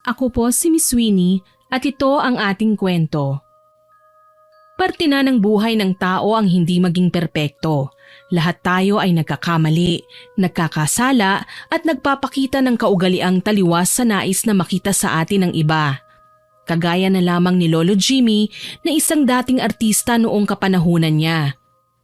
Ako po si Miss Winnie at ito ang ating kwento. Parte na ng buhay ng tao ang hindi maging perpekto. Lahat tayo ay nagkakamali, nagkakasala at nagpapakita ng kaugaliang taliwas sa nais na makita sa atin ng iba. Kagaya na lamang ni Lolo Jimmy na isang dating artista noong kapanahunan niya.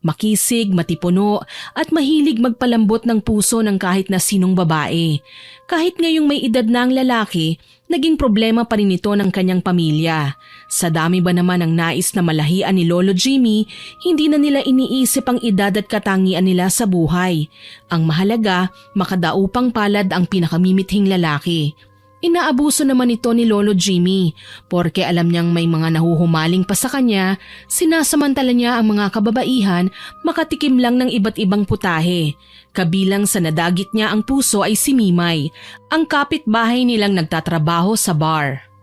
Makisig, matipuno at mahilig magpalambot ng puso ng kahit na sinong babae. Kahit ngayong may edad na ang lalaki, naging problema pa rin ito ng kanyang pamilya. Sa dami ba naman ang nais na malahian ni Lolo Jimmy, hindi na nila iniisip ang edad at katangian nila sa buhay. Ang mahalaga, makadaupang palad ang pinakamimithing lalaki. Inaabuso naman ito ni Lolo Jimmy, porke alam niyang may mga nahuhumaling pa sa kanya, sinasamantala niya ang mga kababaihan makatikim lang ng iba't ibang putahe. Kabilang sa nadagit niya ang puso ay si Mimay, ang kapitbahay nilang nagtatrabaho sa bar.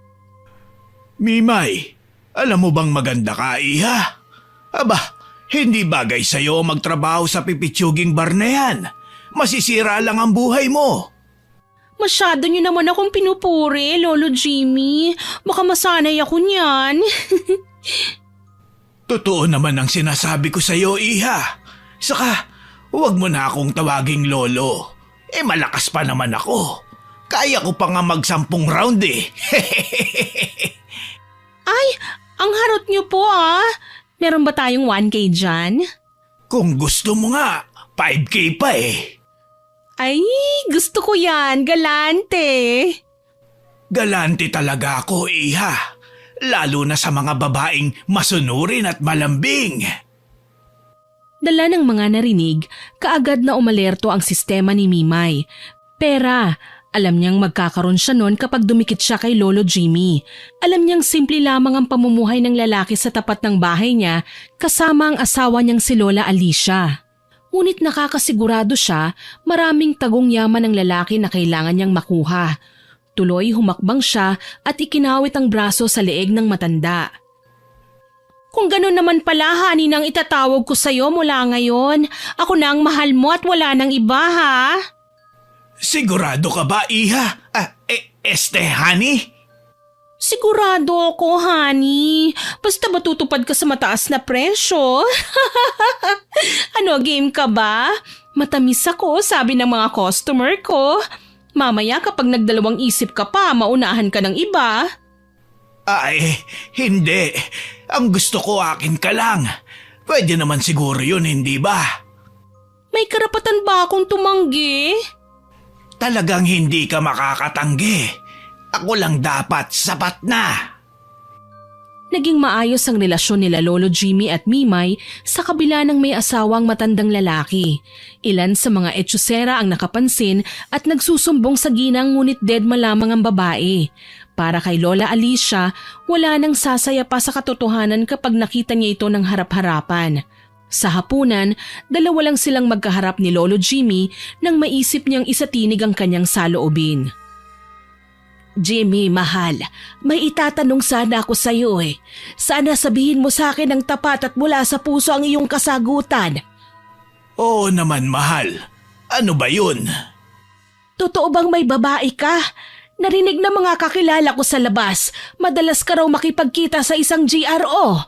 Mimay, alam mo bang maganda ka, iha? Aba, hindi bagay sa'yo magtrabaho sa pipitsuging bar na yan. Masisira lang ang buhay mo. Masyado niyo naman akong pinupuri, Lolo Jimmy. Baka masanay ako niyan. Totoo naman ang sinasabi ko sa'yo, iha. Saka, huwag mo na akong tawaging lolo. Malakas pa naman ako. Kaya ko pa nga mag-10 round eh. Ay, ang harot niyo po ah. Meron ba tayong 1K dyan? Kung gusto mo nga, 5K pa eh. Ay, gusto ko yan. Galante. Galante talaga ako, iha. Lalo na sa mga babaeng masunurin at malambing. Dala ng mga narinig, kaagad na umalerto ang sistema ni Mimay. Pera, alam niyang magkakaroon siya noon kapag dumikit siya kay Lolo Jimmy. Alam niyang simple lamang ang pamumuhay ng lalaki sa tapat ng bahay niya kasama ang asawa niyang si Lola Alicia. Ngunit nakakasigurado siya maraming tagong yaman ng lalaki na kailangan niyang makuha. Tuloy humakbang siya at ikinawit ang braso sa leeg ng matanda. Kung gano'n naman pala, honey, nang itatawag ko sa'yo mula ngayon. Ako na ang mahal mo at wala nang iba, ha? Sigurado ka ba, iha? Honey? Sigurado ako, honey. Basta matutupad ka sa mataas na presyo. Ano, game ka ba? Matamis ako, sabi ng mga customer ko. Mamaya kapag nagdalawang isip ka pa, maunahan ka ng iba. Ay, hindi. Ang gusto ko akin ka lang. Pwede naman siguro yun, hindi ba? May karapatan ba akong tumanggi? Talagang hindi ka makakatanggi. Ako lang dapat, sapat na. Naging maayos ang relasyon nila Lolo Jimmy at Mimay sa kabila ng may asawang matandang lalaki. Ilan sa mga etsyosera ang nakapansin at nagsusumbong sa ginang ngunit deadma lamang ang babae. Para kay Lola Alicia, wala nang sasaya pa sa katotohanan kapag nakita niya ito ng harap-harapan. Sa hapunan, dalawa lang silang magkaharap ni Lolo Jimmy nang maisip niyang isatinig ang kanyang saloobin. Jimmy, mahal, may itatanong sana ako sa iyo eh. Sana sabihin mo sa akin ng tapat at mula sa puso ang iyong kasagutan. Oo naman, mahal. Ano ba yun? Totoo bang may babae ka? Narinig na mga kakilala ko sa labas. Madalas ka raw makipagkita sa isang GRO.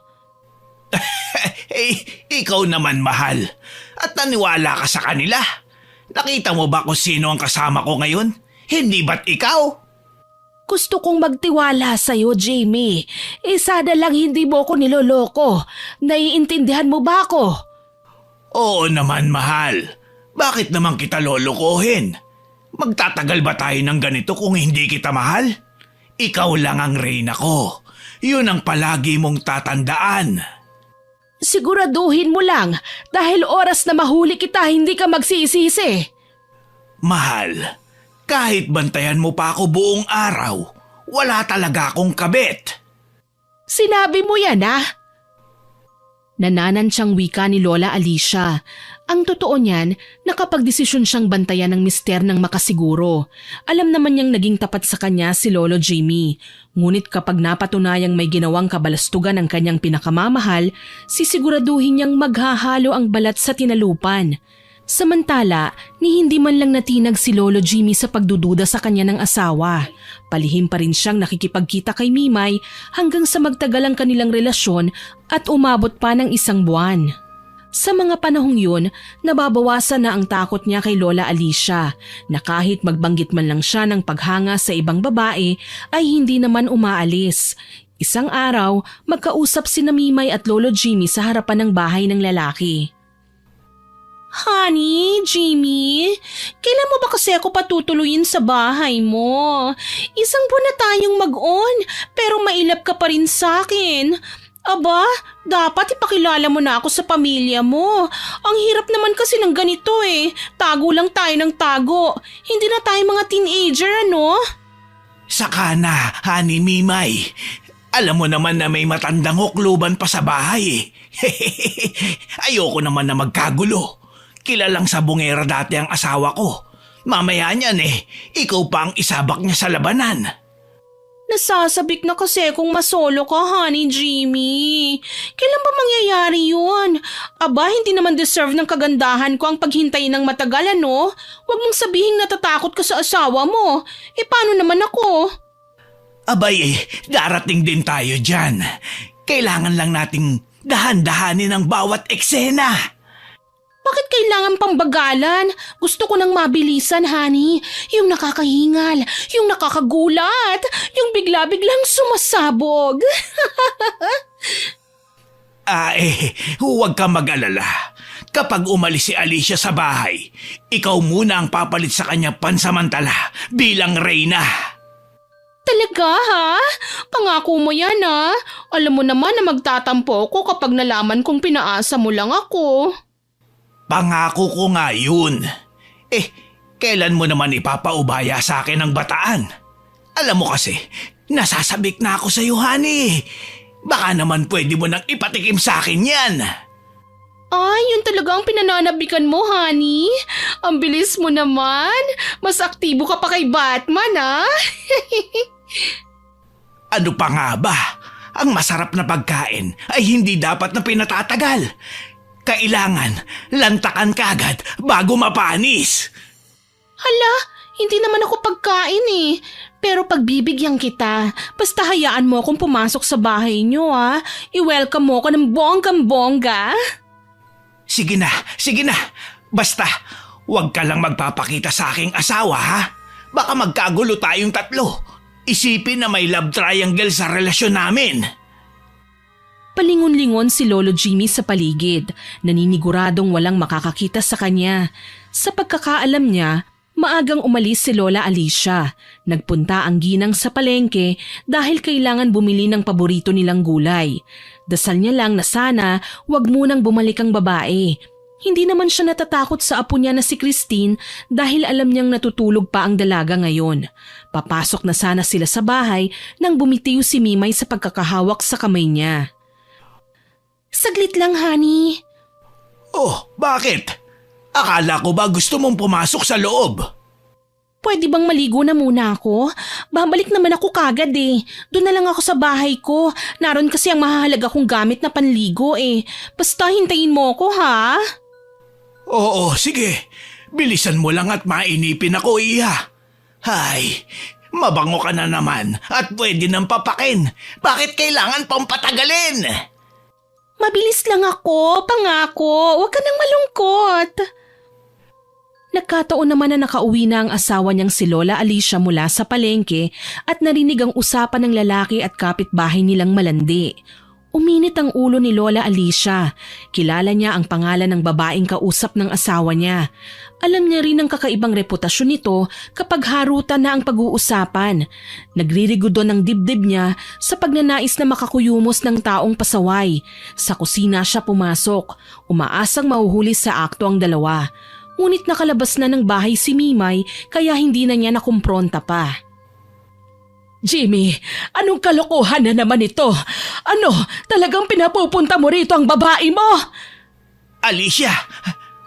Ikaw naman, mahal. At naniwala ka sa kanila. Nakita mo ba kung sino ang kasama ko ngayon? Hindi ba't ikaw? Gusto kong magtiwala sa'yo, Jamie. Sana lang hindi mo ko niloloko. Naiintindihan mo ba ako? Oo naman, mahal. Bakit naman kita lolokohin? Magtatagal ba tayo ng ganito kung hindi kita mahal? Ikaw lang ang reyna ko. Yun ang palagi mong tatandaan. Siguraduhin mo lang dahil oras na mahuli kita hindi ka magsisisi. Mahal, kahit bantayan mo pa ako buong araw, wala talaga akong kabit. Sinabi mo yan, ha? Nananansyang wika ni Lola Alicia. Ang totoo niyan, nakapagdesisyon siyang bantayan ng mister ng makasiguro. Alam naman niyang naging tapat sa kanya si Lolo Jimmy. Ngunit kapag napatunayang may ginawang kabalastugan ang kanyang pinakamamahal, sisiguraduhin niyang maghahalo ang balat sa tinalupan. Samantala, ni hindi man lang natinag si Lolo Jimmy sa pagdududa sa kanya ng asawa. Palihim pa rin siyang nakikipagkita kay Mimay hanggang sa magtagal ang kanilang relasyon at umabot pa ng 1 buwan. Sa mga panahong yun, nababawasan na ang takot niya kay Lola Alicia na kahit magbanggit man lang siya ng paghanga sa ibang babae ay hindi naman umaalis. Isang araw, magkausap sina Mimay at Lolo Jimmy sa harapan ng bahay ng lalaki. Honey, Jimmy, kailan mo ba kasi ako patutuluyin sa bahay mo? 1 buwan na tayong mag-on, pero mailap ka pa rin sa akin. Aba, dapat ipakilala mo na ako sa pamilya mo. Ang hirap naman kasi ng ganito eh. Tago lang tayo ng tago. Hindi na tayo mga teenager, ano? Saka na, Honey Mimay. Alam mo naman na may matandang hukluban pa sa bahay eh. Ayoko naman na magkagulo. Kilalang sabungera dati ang asawa ko. Mamaya niyan eh, ikaw pa ang isabak niya sa labanan. Nasasabik na kasi kung masolo ka, Honey Jimmy. Kailan ba mangyayari yun? Aba, hindi naman deserve ng kagandahan ko ang paghintay ng matagal, ano? Huwag mong sabihin natatakot ka sa asawa mo. Paano naman ako? Abay darating din tayo dyan. Kailangan lang nating dahan-dahanin ang bawat eksena. Bakit kailangan pambagalan? Gusto ko nang mabilisan, honey. Yung nakakahingal, yung nakakagulat, yung bigla-biglang sumasabog. Huwag ka mag-alala. Kapag umalis si Alicia sa bahay, ikaw muna ang papalit sa kanya pansamantala bilang reyna. Talaga ha? Pangako mo yan ha? Alam mo naman na magtatampo ko kapag nalaman kong pinaasa mo lang ako. Pangako ko nga yun. Kailan mo naman ipapaubaya sa akin ang bataan? Alam mo kasi, nasasabik na ako sa iyo, honey. Baka naman pwede mo nang ipatikim sa akin yan. Ay, yun talaga ang pinananabikan mo, honey. Ang bilis mo naman. Mas aktibo ka pa kay Batman, ha? Ano pa nga ba? Ang masarap na pagkain ay hindi dapat na pinatatagal. Kailangan lantakan kagad bago mapanis. Hala, hindi naman ako pagkain eh. Pero pagbibigyan kita, basta hayaan mo akong pumasok sa bahay niyo ha. I-welcome mo ako ng bonggang-bongga. Sige na. Basta, huwag ka lang magpapakita sa aking asawa ha. Baka magkagulo tayong tatlo. Isipin na may love triangle sa relasyon namin. Palingon-lingon si Lolo Jimmy sa paligid, naniniguradong walang makakakita sa kanya. Sa pagkakaalam niya, maagang umalis si Lola Alicia. Nagpunta ang ginang sa palengke dahil kailangan bumili ng paborito nilang gulay. Dasal niya lang na sana wag munang bumalik ang babae. Hindi naman siya natatakot sa apo niya na si Christine dahil alam niyang natutulog pa ang dalaga ngayon. Papasok na sana sila sa bahay nang bumitiw si Mimay sa pagkakahawak sa kamay niya. Saglit lang, honey. Oh, bakit? Akala ko ba gusto mong pumasok sa loob? Pwede bang maligo na muna ako? Babalik naman ako kagad eh. Doon na lang ako sa bahay ko. Naroon kasi ang mahahalaga kong gamit na panligo eh. Basta hintayin mo ako ha? Oo, sige. Bilisan mo lang at mainipin ako, Iha. Hay, mabango ka na naman at pwede nang papakin. Bakit kailangan pang patagalin? Mabilis lang ako, pangako. Huwag ka nang malungkot. Nagkataon naman na nakauwi na ang asawa niyang si Lola Alicia mula sa palengke at narinig ang usapan ng lalaki at kapitbahay nilang malandi. Uminit ang ulo ni Lola Alicia. Kilala niya ang pangalan ng babaeng kausap ng asawa niya. Alam niya rin ang kakaibang reputasyon nito kapag harutan na ang pag-uusapan. Nagririgudon ang dibdib niya sa pagnanais na makakuyumos ng taong pasaway. Sa kusina siya pumasok, umaasang mahuhuli sa akto ang dalawa. Ngunit nakalabas na ng bahay si Mimay kaya hindi na niya nakumpronta pa. Jimmy, anong kalokohan na naman ito? Ano, talagang pinapupunta mo rito ang babae mo? Alicia,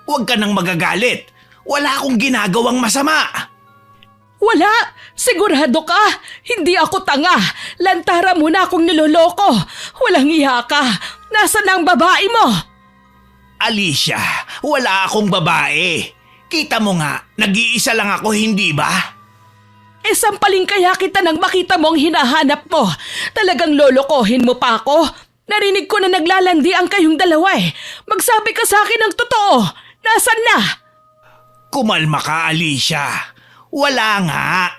huwag ka nang magagalit. Wala akong ginagawang masama. Wala! Sigurado ka! Hindi ako tanga! Lantara mo na akong niloloko! Walang iya ka! Nasaan ang babae mo? Alicia, Wala akong babae. Kita mo nga, nag-iisa lang ako, hindi ba? Sampaling kaya kita nang makita mo ang hinahanap mo. Talagang lolokohin mo pa ako. Narinig ko na naglalandi ang kayong dalawa eh. Magsabi ka sa akin ng totoo. Nasaan na? Kumalma ka, Alicia. Wala nga.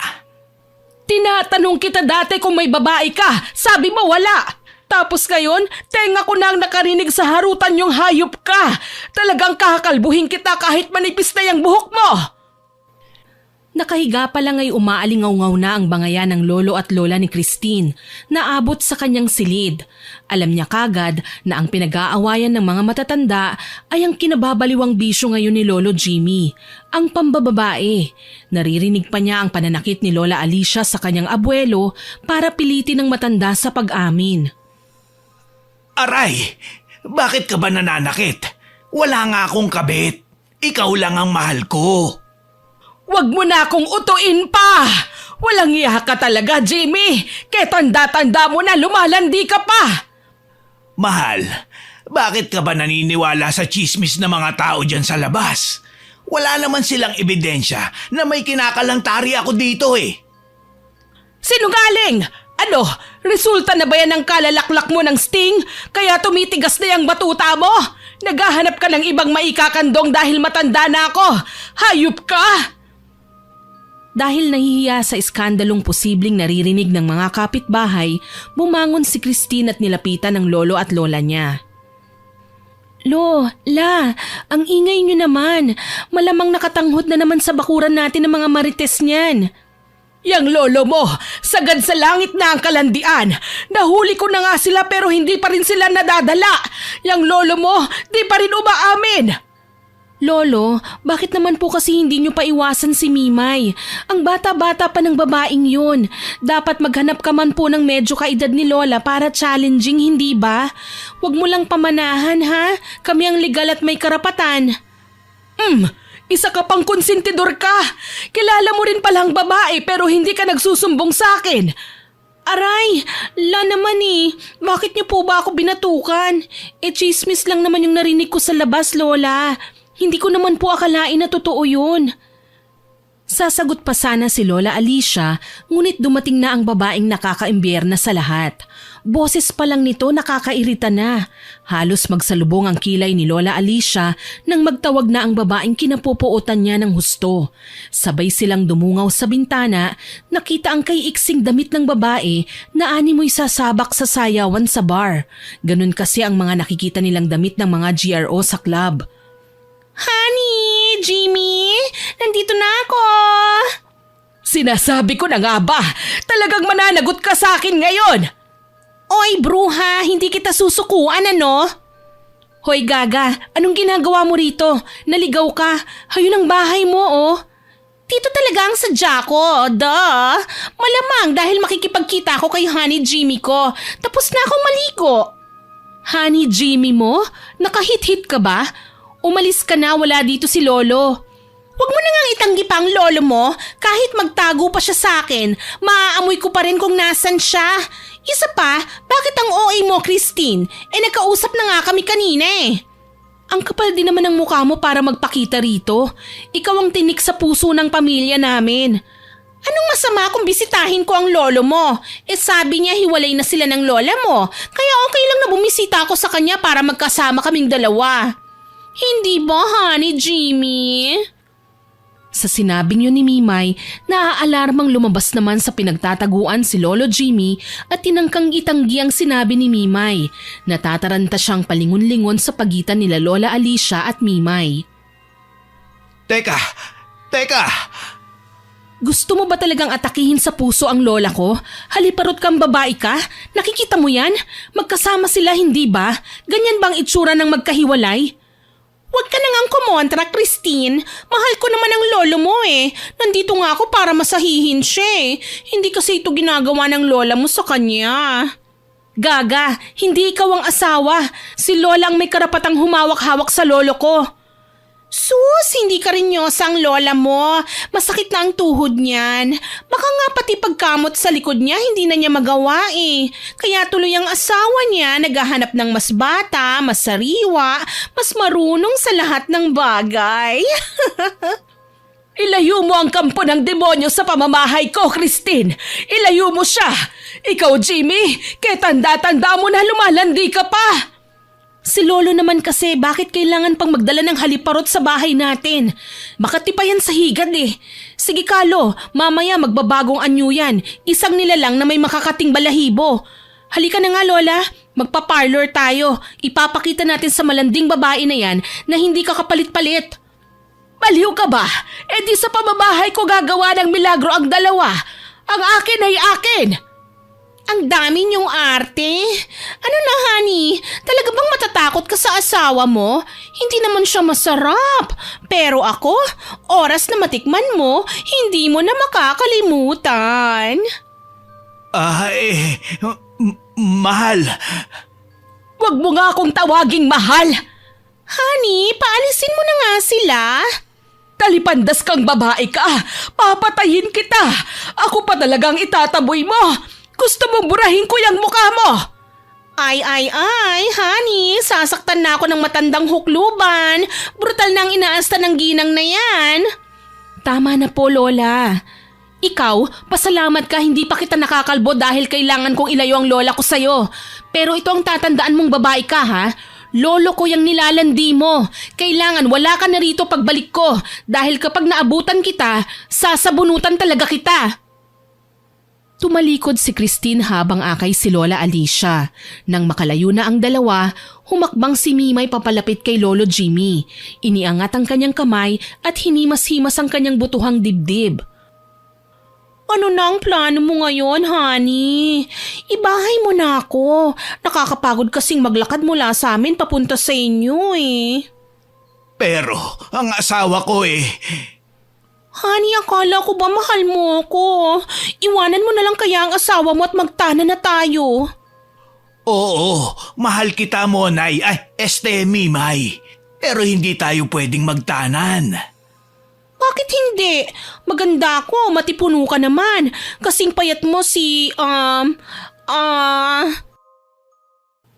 Tinatanong kita dati kung may babae ka. Sabi mo wala. Tapos ngayon, tenga ko na ang nakarinig sa harutan yung hayop ka. Talagang kakalbuhin kita kahit manipis na yung buhok mo. Nakahiga pa lang ay umaalingaw-ngaw na ang bangayan ng lolo at lola ni Christine. Naabot sa kanyang silid. Alam niya kagad na ang pinag-aawayan ng mga matatanda ay ang kinababaliwang bisyo ngayon ni Lolo Jimmy, ang pambababae. Naririnig pa niya ang pananakit ni Lola Alicia sa kanyang abuelo para pilitin ng matanda sa pag-amin. Aray, bakit ka ba nananakit? Wala nga akong kabit. Ikaw lang ang mahal ko. Huwag mo na akong utuin pa! Walang iya ka talaga, Jimmy! Kaya tanda-tanda mo na lumalandi ka pa! Mahal, bakit ka ba naniniwala sa chismis ng mga tao dyan sa labas? Wala naman silang ebidensya na may kinakalang tari ako dito eh. Sinungaling! Ano? Resulta na ba yan ng kalalaklak mo ng sting? Kaya tumitigas na yung batuta mo? Naghahanap ka ng ibang maikakandong dahil matanda na ako? Hayop ka! Dahil nahihiya sa iskandalong posibleng naririnig ng mga kapitbahay, bumangon si Christine at nilapitan ng lolo at lola niya. La, ang ingay niyo naman. Malamang nakatanghod na naman sa bakuran natin ng mga marites niyan. Yang lolo mo, sagad sa langit na ang kalandian. Nahuli ko na nga sila pero hindi pa rin sila nadadala. Yang lolo mo, di pa rin umaamin. Lolo, bakit naman po kasi hindi niyo pa iwasan si Mimay? Ang bata-bata pa ng babaeng yun. Dapat maghanap ka man po ng medyo kaedad ni Lola para challenging, hindi ba? Huwag mo lang pamanahan ha? Kami ang legal at may karapatan. Isa ka pang konsentidor ka. Kilala mo rin palang babae pero hindi ka nagsusumbong sa akin. Aray, naman eh. Bakit niyo po ba ako binatukan? Chismis lang naman yung narinig ko sa labas, Lola. Hindi ko naman po akalain na totoo yun. Sasagot pa sana si Lola Alicia, ngunit dumating na ang babaeng nakakaimbyerna sa lahat. Boses pa lang nito nakakairita na. Halos magsalubong ang kilay ni Lola Alicia nang magtawag na ang babaeng kinapupuotan niya ng husto. Sabay silang dumungaw sa bintana, nakita ang kaiiksing damit ng babae na animoy sasabak sa sayawan sa bar. Ganun kasi ang mga nakikita nilang damit ng mga GRO sa club. Honey, Jimmy, nandito na ako. Sinasabi ko na nga ba, talagang mananagot ka sa akin ngayon. Oy, bruha, hindi kita susukuan ano? Hoy Gaga, anong ginagawa mo rito? Naligaw ka, hayun ang bahay mo oh. Dito talaga ang sadya ko, duh. Malamang dahil makikipagkita ako kay Honey Jimmy ko, tapos na akong maligo. Honey Jimmy mo? Nakahit-hit ka ba? Umalis ka na, wala dito si Lolo. Huwag mo na ngang itanggi pa ang lolo mo. Kahit magtago pa siya sa akin, maaamoy ko pa rin kung nasan siya. Isa pa, bakit ang OA mo, Christine? Nagkausap na nga kami kanina eh. Ang kapal din naman ng mukha mo para magpakita rito. Ikaw ang tinik sa puso ng pamilya namin. Anong masama kung bisitahin ko ang lolo mo? Sabi niya hiwalay na sila ng lola mo. Kaya okay lang na bumisita ako sa kanya para magkasama kaming dalawa. Hindi ba, Honey Jimmy? Sa sinabing yun ni Mimay, naaalarmang lumabas naman sa pinagtataguan si Lolo Jimmy at tinangkang itanggi ang sinabi ni Mimay. Natataranta siyang palingon-lingon sa pagitan nila Lola Alicia at Mimay. Teka! Gusto mo ba talagang atakihin sa puso ang lola ko? Haliparot kang babae ka? Nakikita mo yan? Magkasama sila, hindi ba? Ganyan bang itsura ng magkahiwalay? Huwag ka na ngang kumontra, Christine. Mahal ko naman ang lolo mo eh. Nandito nga ako para masahihin siya eh. Hindi kasi ito ginagawa ng lola mo sa kanya. Gaga, hindi ikaw ang asawa. Si lola ang may karapatang humawak-hawak sa lolo ko. Sus, hindi ka rin nyosa ang lola mo. Masakit na ang tuhod niyan. Baka nga pati pagkamot sa likod niya hindi na niya magawa eh. Kaya tuloy ang asawa niya naghahanap ng mas bata, mas sariwa, mas marunong sa lahat ng bagay. Ilayo mo ang kampo ng demonyo sa pamamahay ko, Christine! Ilayo mo siya! Ikaw, Jimmy, kaya tanda-tanda mo na lumalandi ka pa! Si Lolo naman kasi bakit kailangan pang magdala ng haliparot sa bahay natin? Makati pa yan sa higad eh. Sige Carlo, mamaya magbabagong anyo yan. Isang nilalang na may makakating balahibo. Halika na nga Lola, magpa-parlor tayo. Ipapakita natin sa malanding babae na yan na hindi ka kapalit-palit. Baliw ka ba? E di sa pamamahay ko gagawa ng milagro ang dalawa. Ang akin ay akin. Ang dami niyong arte. Ano na, honey? Talaga bang matatakot ka sa asawa mo? Hindi naman siya masarap. Pero ako, oras na matikman mo, hindi mo na makakalimutan. Mahal. Huwag mo nga akong tawaging mahal. Honey, paalisin mo na nga sila. Talipandas kang babae ka. Papatayin kita. Ako pa talagang itataboy mo. Gusto mong burahin ko yung mukha mo! Ay, honey, sasaktan na ako ng matandang hukluban. Brutal na ang inaasta ng ginang na yan. Tama na po, Lola. Ikaw, pasalamat ka hindi pa kita nakakalbo dahil kailangan kong ilayo ang lola ko sa'yo. Pero ito ang tatandaan mong babae ka, ha? Lolo ko yung nilalandi mo. Kailangan wala ka na rito pagbalik ko dahil kapag naabutan kita, sasabunutan talaga kita. Tumalikod si Christine habang akay si Lola Alicia. Nang makalayo na ang dalawa, humakbang si Mimay papalapit kay Lolo Jimmy. Iniangat ang kanyang kamay at hinimas-himas ang kanyang butuhang dibdib. Ano na ang plano mo ngayon, honey? Ibahay mo na ako. Nakakapagod kasing maglakad mula sa amin papunta sa inyo eh. Pero ang asawa ko Honey, akala ko ba mahal mo ko? Iwanan mo na lang kaya ang asawa mo at magtana na tayo. Oo, mahal kita Monay. Mimay. Pero hindi tayo pwedeng magtanan. Bakit hindi? Maganda ako, matipuno ka naman. Kasing payat mo si,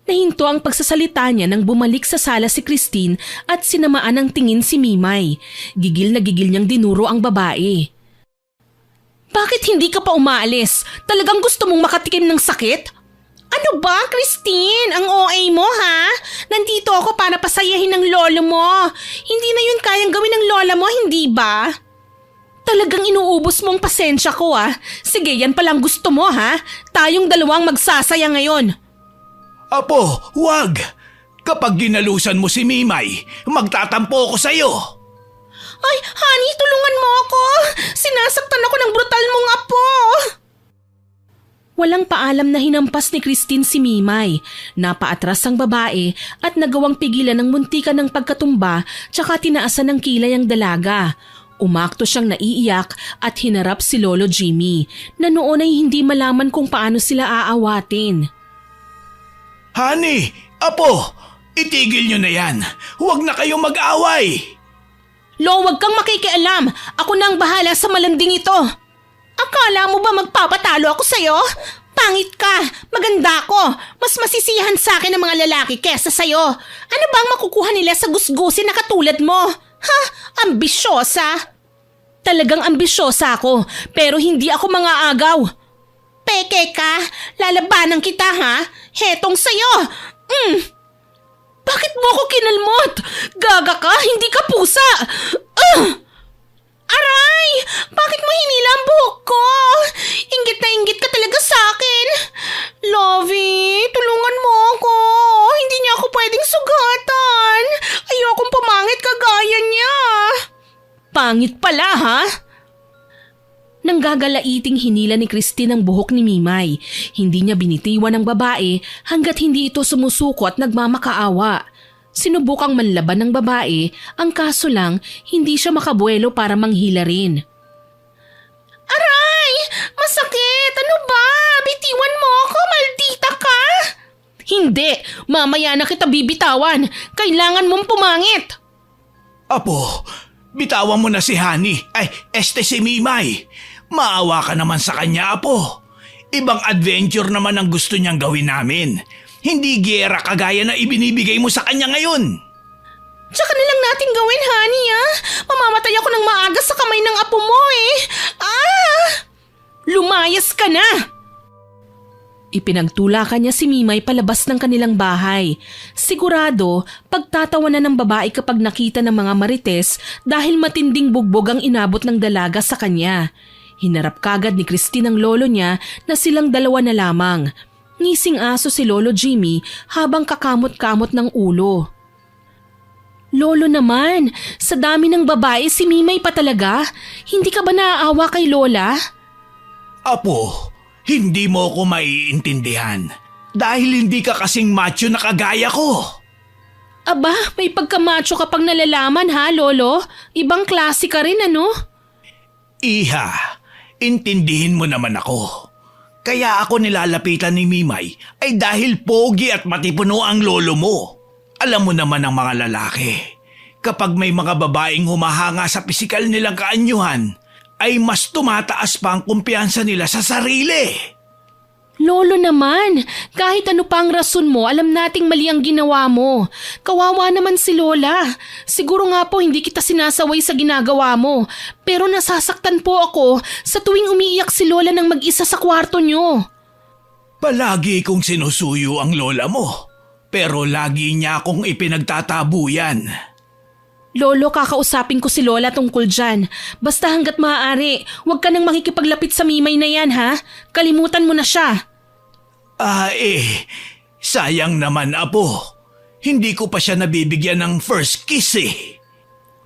Nahinto ang pagsasalita niya nang bumalik sa sala si Christine at sinamaan ng tingin si Mimay. Gigil na gigil niyang dinuro ang babae. Bakit hindi ka pa umaalis? Talagang gusto mong makatikim ng sakit? Ano ba, Christine? Ang OA mo, ha? Nandito ako para pasayahin ng lolo mo. Hindi na yun kayang gawin ng lola mo, hindi ba? Talagang inuubos mo ang pasensya ko, ah. Sige, yan palang gusto mo, ha? Tayong dalawang magsasaya ngayon. Apo, wag! Kapag ginalusan mo si Mimay, magtatampo ako sa'yo. Ay, honey, tulungan mo ako! Sinasaktan ako ng brutal mong apo! Walang paalam na hinampas ni Christine si Mimay. Napaatras ang babae at nagawang pigilan ng muntikan ng pagkatumba tsaka tinaasan ng kilay ang dalaga. Umakto siyang naiiyak at hinarap si Lolo Jimmy na noon ay hindi malaman kung paano sila aawatin. Honey, apo, itigil nyo na yan. Huwag na kayong mag-away. Lo, wag kang makikialam. Ako na ang bahala sa malanding ito. Akala mo ba magpapatalo ako sa'yo? Pangit ka, maganda ako. Mas masisiyahan sa akin ang mga lalaki kesa sa'yo. Ano ba ang makukuha nila sa gusgusin na katulad mo? Ha? Ambisyosa? Talagang ambisyosa ako, pero hindi ako mga agaw. Peke ka, lalabanan kita ha? Hetong sa'yo. Bakit mo ako kinalmot? Gaga ka, hindi ka pusa. Aray! Bakit mo hinila ang buhok ko? Inggit na inggit ka talaga sa akin. Lovey, tulungan mo ako. Hindi niya ako pwedeng sugatan. Ayokong pumangit kagaya niya. Pangit pala, ha? Nanggagalaiting hinila ni Christine ang buhok ni Mimay. Hindi niya binitiwan ng babae hanggat hindi ito sumusuko at nagmamakaawa. Sinubukang manlaban ng babae, ang kaso lang hindi siya makabuelo para manghila rin. Aray! Masakit! Ano ba? Bitiwan mo ako, maldita ka! Hindi! Mamaya na kita bibitawan! Kailangan mong pumangit! Apo, bitawan mo na si Hani. Si Mimay. Maawa ka naman sa kanya, Apo. Ibang adventure naman ang gusto niyang gawin namin. Hindi giyera kagaya na ibinibigay mo sa kanya ngayon. Tsaka na lang natin gawin, honey, Mamamatay ako ng maaga sa kamay ng apo mo, eh. Lumayas ka na! Ipinagtulakan niya si Mimay palabas ng kanilang bahay. Sigurado, pagtatawanan ng babae kapag nakita ng mga marites dahil matinding bugbog ang inabot ng dalaga sa kanya. Hinarap kagad ni Christine ang lolo niya na silang dalawa na lamang. Ngising aso si Lolo Jimmy habang kakamot-kamot ng ulo. Lolo naman, sa dami ng babae si Mimay pa talaga? Hindi ka ba naaawa kay Lola? Apo, hindi mo ko maiintindihan dahil hindi ka kasing macho na kagaya ko. Aba, may pagkamacho kapag nalalaman ha, Lolo? Ibang klase ka rin, ano? Iha, intindihin mo naman ako. Kaya ako nilalapitan ni Mimay ay dahil pogi at matipuno ang lolo mo. Alam mo naman ang mga lalaki, kapag may mga babaeng humahanga sa pisikal nilang kaanyuhan, ay mas tumataas pa ang kumpiyansa nila sa sarili. Lolo naman, kahit ano pa ang rason mo, alam nating mali ang ginawa mo. Kawawa naman si Lola. Siguro nga po hindi kita sinasaway sa ginagawa mo. Pero nasasaktan po ako sa tuwing umiiyak si Lola ng mag-isa sa kwarto niyo. Palagi kong sinusuyo ang lola mo. Pero lagi niya akong ipinagtatabuyan. Lolo, kakausapin ko si Lola tungkol dyan. Basta hanggat maaari, huwag ka nang makikipaglapit sa Mimay na yan, ha? Kalimutan mo na siya. Sayang naman, Apo. Hindi ko pa siya nabibigyan ng first kiss, eh.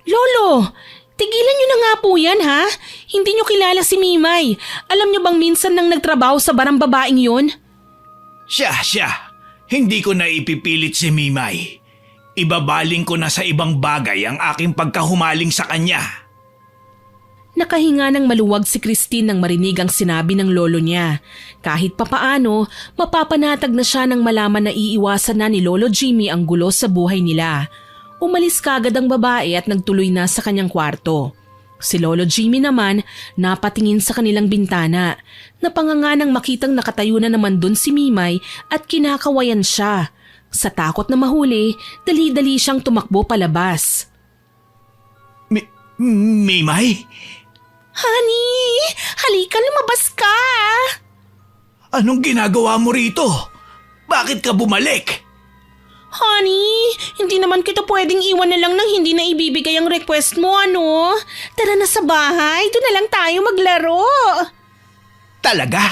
Lolo, tigilan niyo na nga po yan, ha? Hindi niyo kilala si Mimay. Alam niyo bang minsan nang nagtrabaho sa barang babaeng yun? Siya. Hindi ko na ipipilit si Mimay. Ibabaling ko na sa ibang bagay ang aking pagkahumaling sa kanya. Nakahinga ng maluwag si Christine nang marinig ang sinabi ng lolo niya. Kahit papaano, mapapanatag na siya nang malaman na iiwasan na ni Lolo Jimmy ang gulo sa buhay nila. Umalis kagad ang babae at nagtuloy na sa kanyang kwarto. Si Lolo Jimmy naman napatingin sa kanilang bintana. Napanganga nang makitang nakatayo na naman dun si Mimay at kinakawayan siya. Sa takot na mahuli, dali-dali siyang tumakbo palabas. Mimay? Honey, halika, lumabas ka! Anong ginagawa mo rito? Bakit ka bumalik? Honey, hindi naman kita pwedeng iwan na lang nang hindi na ibibigay ang request mo, ano? Tara na sa bahay, doon na lang tayo maglaro. Talaga?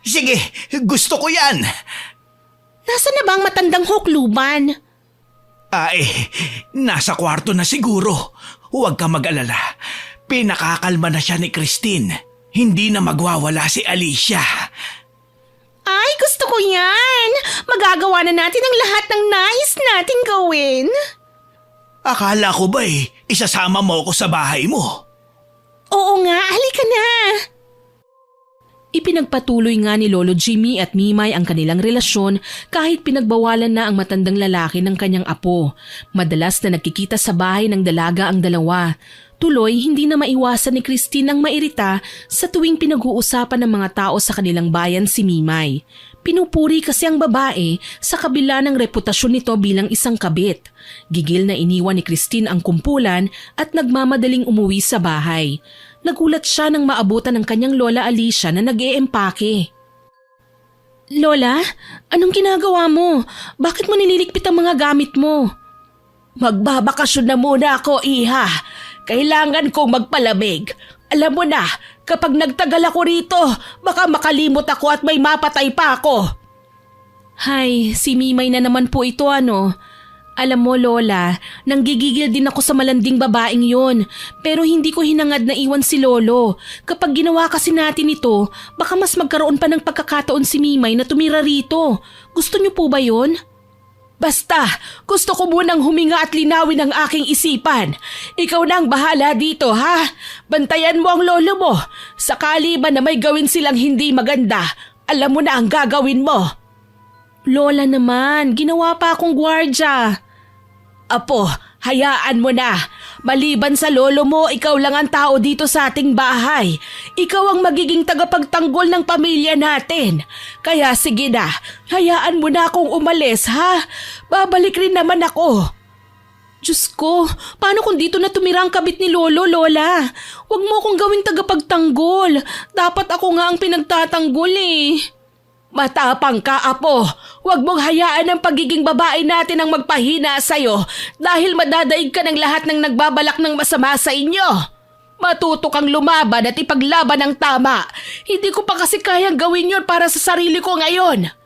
Sige, gusto ko yan. Nasaan na ba ang matandang hukluban? Nasa kwarto na siguro. Huwag ka mag-alala. Pinakakalma na siya ni Christine. Hindi na magwawala si Alicia. Ay, gusto ko yan! Magagawa na natin ang lahat ng nais nating gawin. Akala ko ba isasama mo ako sa bahay mo? Oo nga, halika na! Ipinagpatuloy nga ni Lolo Jimmy at Mimay ang kanilang relasyon kahit pinagbawalan na ang matandang lalaki ng kanyang apo. Madalas na nagkikita sa bahay ng dalaga ang dalawa. Tuloy, hindi na maiwasan ni Christine ang mairita sa tuwing pinag-uusapan ng mga tao sa kanilang bayan si Mimay. Pinupuri kasi ang babae sa kabila ng reputasyon nito bilang isang kabit. Gigil na iniwan ni Christine ang kumpulan at nagmamadaling umuwi sa bahay. Nagulat siya nang maabutan ng kanyang lola Alicia na nag-eempake. Lola, anong ginagawa mo? Bakit mo nililigpit ang mga gamit mo? Magbabakasyon na muna ako, iha. Kailangan kong magpalamig. Alam mo na, kapag nagtagal ako rito, baka makalimot ako at may mapatay pa ako. Hay, si Mimay na naman po ito ano. Alam mo Lola, nanggigigil din ako sa malanding babaeng yon. Pero hindi ko hinangad na iwan si Lolo. Kapag ginawa kasi natin ito, baka mas magkaroon pa ng pagkakataon si Mimay na tumira rito. Gusto niyo po ba yon? Basta, gusto ko munang huminga at linawin ang aking isipan. Ikaw na ang bahala dito, ha? Bantayan mo ang lolo mo. Sakali ba na may gawin silang hindi maganda, alam mo na ang gagawin mo. Lola naman, ginawa pa akong gwardya. Apo, Hayaan mo na. Maliban sa lolo mo, ikaw lang ang tao dito sa ating bahay. Ikaw ang magiging tagapagtanggol ng pamilya natin. Kaya sige na, hayaan mo na akong umalis ha. Babalik rin naman ako. Diyos ko, paano kung dito na tumira ang kabit ni Lolo, Lola? Huwag mo akong gawing tagapagtanggol. Dapat ako nga ang pinagtatanggol eh. Matapang ka, Apo. Huwag mong hayaan ang pagiging babae natin ang magpahina sa'yo dahil madadaig ka ng lahat ng nagbabalak ng masama sa inyo. Matuto kang lumaban at ipaglaban ng tama. Hindi ko pa kasi kayang gawin yon para sa sarili ko ngayon.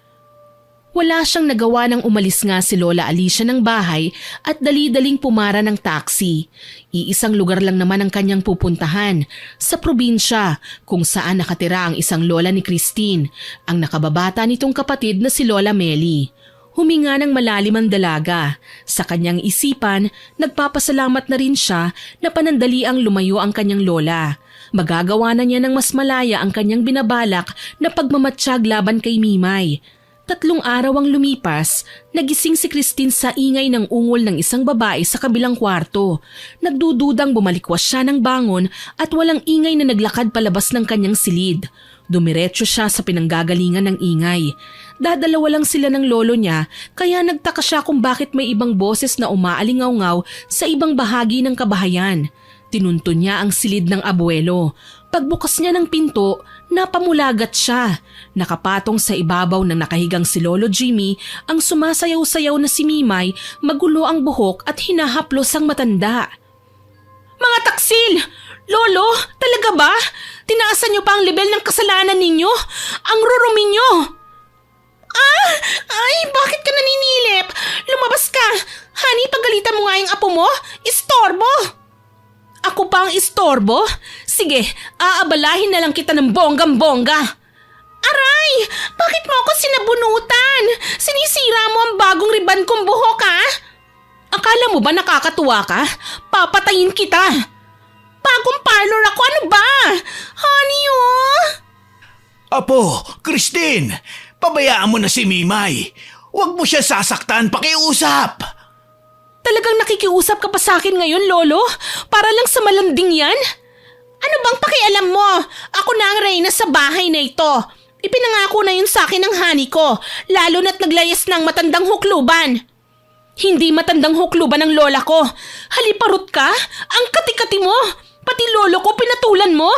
Wala siyang nagawa nang umalis nga si Lola Alicia ng bahay at dali-daling pumara ng taxi. Iisang lugar lang naman ang kanyang pupuntahan, sa probinsya kung saan nakatira ang isang lola ni Christine, ang nakababata nitong kapatid na si Lola Meli. Huminga ng malalim ang dalaga. Sa kanyang isipan, nagpapasalamat na rin siya na panandaliang lumayo ang kanyang lola. Magagawa na niya ng mas malaya ang kanyang binabalak na pagmamatsyag laban kay Mimay. 3 araw ang lumipas, nagising si Christine sa ingay ng ungol ng isang babae sa kabilang kwarto. Nagdududang bumalikwas siya ng bangon at walang ingay na naglakad palabas ng kanyang silid. Dumiretso siya sa pinanggagalingan ng ingay. Dadalawa lang sila ng lolo niya kaya nagtaka siya kung bakit may ibang boses na umaalingaw-ngaw sa ibang bahagi ng kabahayan. Tinunto niya ang silid ng abuelo. Pagbukas niya ng pinto, napamulagat siya. Nakapatong sa ibabaw ng nakahigang si Lolo Jimmy ang sumasayaw-sayaw na si Mimay, magulo ang buhok at hinahaplos ang matanda. Mga taksil! Lolo, talaga ba? Tinaasan niyo pa ang level ng kasalanan ninyo? Ang rurumi niyo! Ay, bakit ka naninilip? Lumabas ka! Honey, pagalitan mo nga yung apo mo. Istorbo! Ako pa ang istorbo? Sige, aabalahin na lang kita ng bonggang-bongga. Aray! Bakit mo ako sinabunutan? Sinisira mo ang bagong riban kong buhok, ha? Akala mo ba nakakatuwa ka? Papatayin kita! Bagong parlor ako, ano ba? Honey, oh! Apo, Christine, pabayaan mo na si Mimay. Huwag mo siya sasaktan, pakiusap. Talagang nakikiusap ka pa sa akin ngayon, Lolo? Para lang sa malanding yan? Ano bang pakialam mo? Ako na ang reyna sa bahay na ito. Ipinangako na yun sa akin ng honey ko, lalo na't naglayas ng matandang hukluban. Hindi matandang hukluban ang lola ko. Haliparot ka? Ang kati-kati mo? Pati lolo ko pinatulan mo?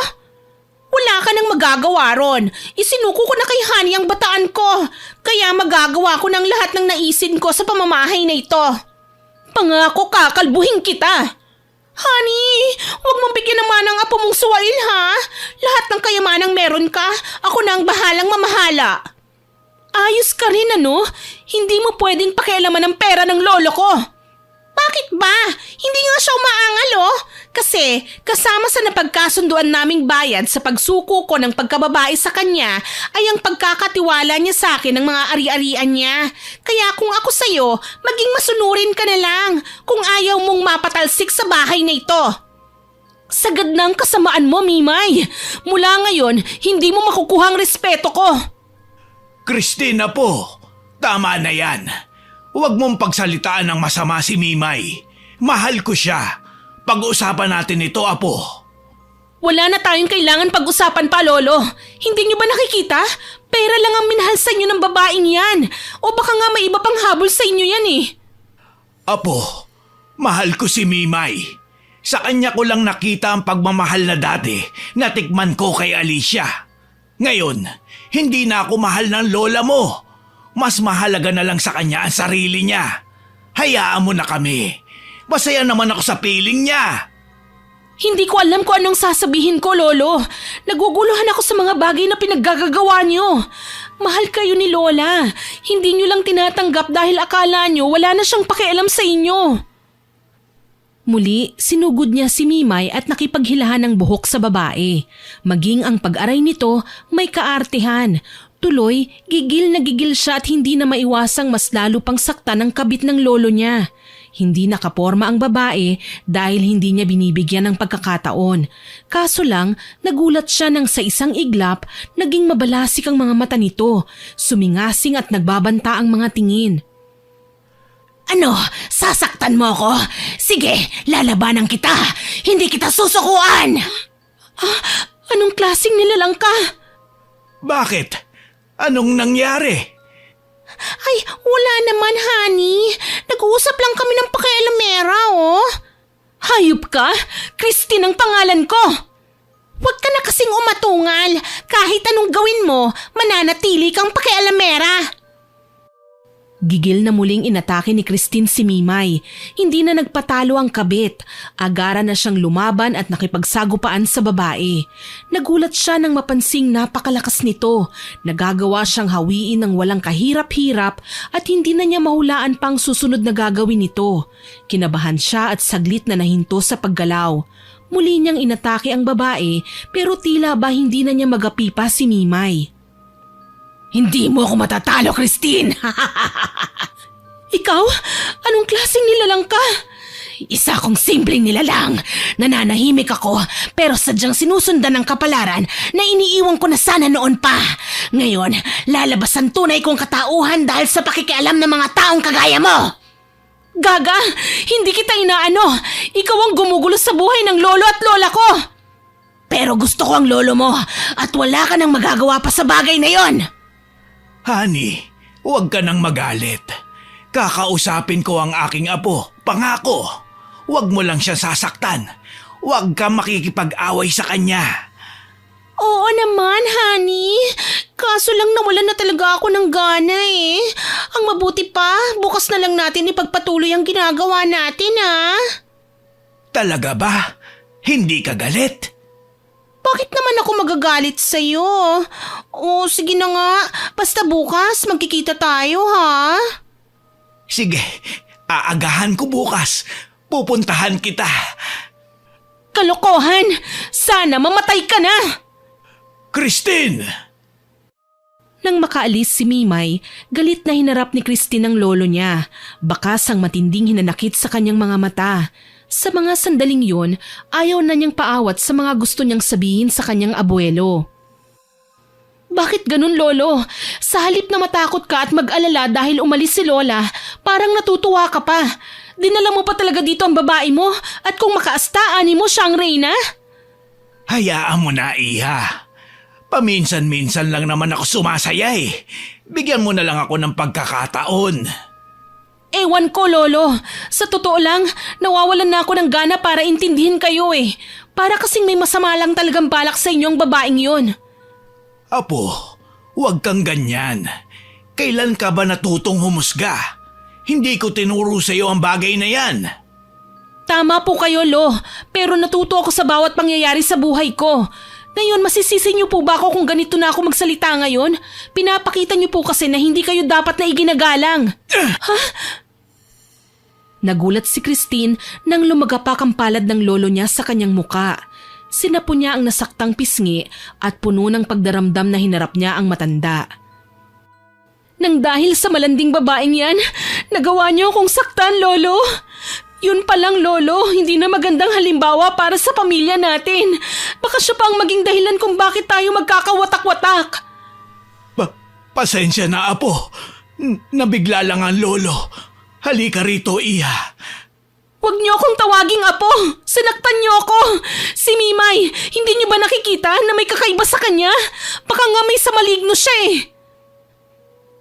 Wala ka nang magagawa ron. Isinuko ko na kay honey ang bataan ko. Kaya magagawa ko ng lahat ng naisin ko sa pamamahay na ito. Pangako kakalbuhin kita. Honey, huwag mong bigyan naman ang apo mong suwail ha. Lahat ng kayamanang meron ka, ako na ang bahalang mamahala. Ayos ka rin ano? Hindi mo pwedeng pakialaman ang pera ng lolo ko. Bakit ba? Hindi nga siya umaangal oh. Kasi kasama sa napagkasunduan naming bayad sa pagsuko ko ng pagkababae sa kanya ay ang pagkakatiwala niya sa akin ng mga ari-arian niya. Kaya kung ako sa'yo, maging masunurin ka na lang kung ayaw mong mapatalsik sa bahay na ito. Sagad na ang kasamaan mo, Mimay. Mula ngayon, hindi mo makukuha ang respeto ko. Christine, Apo, tama na yan. Huwag mong pagsalitaan ng masama si Mimay. Mahal ko siya. Pag-uusapan natin ito, Apo. Wala na tayong kailangan pag-usapan pa, Lolo. Hindi niyo ba nakikita? Pera lang ang minahal sa inyo ng babaeng yan. O baka nga may iba pang habol sa inyo yan eh. Apo, mahal ko si Mimay. Sa kanya ko lang nakita ang pagmamahal na dati na tikman ko kay Alicia. Ngayon, hindi na ako mahal ng lola mo. Mas mahalaga na lang sa kanya ang sarili niya. Hayaan mo na kami. Masaya naman ako sa piling niya. Hindi ko alam kung anong sasabihin ko, Lolo. Naguguluhan ako sa mga bagay na pinaggagawa niyo. Mahal kayo ni Lola. Hindi niyo lang tinatanggap dahil akala niyo wala na siyang pakialam sa inyo. Muli, sinugod niya si Mimay at nakipaghilahan ng buhok sa babae. Maging ang pag-aray nito, may kaartehan. Tuloy, gigil na gigil siya at hindi na maiwasang mas lalo pang sakta ng kabit ng lolo niya. Hindi nakaporma ang babae dahil hindi niya binibigyan ng pagkakataon. Kaso lang, nagulat siya nang sa isang iglap, naging mabalasik ang mga mata nito. Sumingasing at nagbabanta ang mga tingin. Ano, sasaktan mo ako? Sige, lalabanan kita. Hindi kita susukuan. Anong klaseng nilalang ka? Bakit? Anong nangyari? Ay, wala naman, honey. Nag-uusap lang kami ng pakialamera, oh. Hayop ka? Christine ang pangalan ko. Huwag ka na kasing umatungal. Kahit anong gawin mo, mananatili kang pakialamera. Gigil na muling inatake ni Christine si Mimay. Hindi na nagpatalo ang kabit. Agara na siyang lumaban at nakipagsagupaan sa babae. Nagulat siya nang mapansing napakalakas nito. Nagagawa siyang hawiin ng walang kahirap-hirap at hindi na niya mahulaan pang susunod na gagawin nito. Kinabahan siya at saglit na nahinto sa paggalaw. Muli niyang inatake ang babae pero tila ba hindi na niya magapi pa si Mimay. Hindi mo ako matatalo, Christine! Ikaw? Anong klaseng nilalang ka? Isa akong simpleng nilalang. Nananahimik ako pero sadyang sinusundan ng kapalaran na iniiwan ko na sana noon pa. Ngayon, lalabas ang tunay kong katauhan dahil sa pakikialam ng mga taong kagaya mo. Gaga, hindi kita inaano. Ikaw ang gumugulo sa buhay ng lolo at lola ko. Pero gusto ko ang lolo mo at wala ka nang magagawa pa sa bagay na yon. Honey, huwag ka nang magalit. Kakausapin ko ang aking apo, pangako. Huwag mo lang siya sasaktan. Huwag ka makikipag-away sa kanya. Oo naman, honey. Kaso lang nawalan na talaga ako ng gana eh. Ang mabuti pa, bukas na lang natin ipagpatuloy ang ginagawa natin, ha? Talaga ba? Hindi ka galit? Bakit naman ako magagalit sa'yo? O sige na nga, basta bukas magkikita tayo, ha? Sige, aagahan ko bukas. Pupuntahan kita. Kalokohan! Sana mamatay ka na! Christine! Nang makaalis si Mimay, galit na hinarap ni Christine ang lolo niya. Bakas ang matinding hinanakit sa kanyang mga mata. Sa mga sandaling yun, ayaw na niyang paawat sa mga gusto niyang sabihin sa kanyang abuelo. Bakit ganun, lolo? Sa halip na matakot ka at mag-alala dahil umalis si lola, parang natutuwa ka pa. Dinala mo pa talaga dito ang babae mo at kung makaasta, ani mo siyang reyna? Hayaan mo na, Iha. Paminsan-minsan lang naman ako sumasaya eh. Bigyan mo na lang ako ng pagkakataon. Ewan ko, lolo. Sa totoo lang, nawawalan na ako ng gana para intindihin kayo eh. Para kasing may masama lang talagang balak sa inyong babaeng yun. Apo, huwag kang ganyan. Kailan ka ba natutong humusga? Hindi ko tinuro sa iyo ang bagay na yan. Tama po kayo, lo. Pero natuto ako sa bawat pangyayari sa buhay ko. Ngayon, masisisi niyo po ba ako kung ganito na ako magsalita ngayon? Pinapakita niyo po kasi na hindi kayo dapat na iginagalang. Ha? Nagulat si Christine nang lumagapak ang palad ng lolo niya sa kanyang muka. Sinapo niya ang nasaktang pisngi at puno ng pagdaramdam na hinarap niya ang matanda. Nang dahil sa malanding babaeng yan, nagawa niyo akong saktan, lolo. Yun palang, lolo, hindi na magandang halimbawa para sa pamilya natin. Baka siya pa ang maging dahilan kung bakit tayo magkakawatak-watak. Pasensya na, Apo. Nabigla lang ang lolo. Halika rito, Iha. Huwag niyo akong tawaging apo. Sinaktan niyo ako. Si Mimay, hindi niyo ba nakikita na may kakaiba sa kanya? Baka nga may sa maligno siya eh.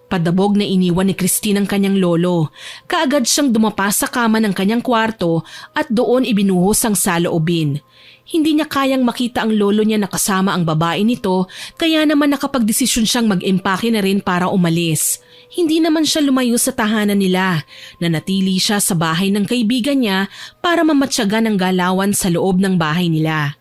Padabog na iniwan ni Christine ang kanyang lolo. Kaagad siyang dumapa sa kama ng kanyang kwarto at doon ibinuhos ang saloobin. Hindi niya kayang makita ang lolo niya na kasama ang babae nito, kaya naman nakapagdesisyon siyang mag-empake na rin para umalis. Hindi naman siya lumayo sa tahanan nila. Nanatili siya sa bahay ng kaibigan niya para mamatsyagan ang galawan sa loob ng bahay nila.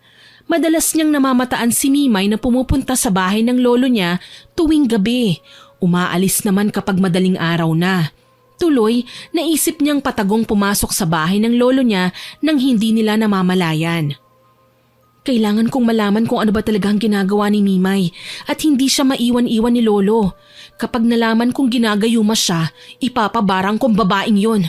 Madalas niyang namamataan si Mimay na pumupunta sa bahay ng lolo niya tuwing gabi. Umaalis naman kapag madaling araw na. Tuloy, naisip niyang patagong pumasok sa bahay ng lolo niya nang hindi nila namamalayan. Kailangan kong malaman kung ano ba talaga ang ginagawa ni Mimay at hindi siya maiwan-iwan ni lolo. Kapag nalaman kong ginagayuma siya, ipapabarang kong babaeng yun.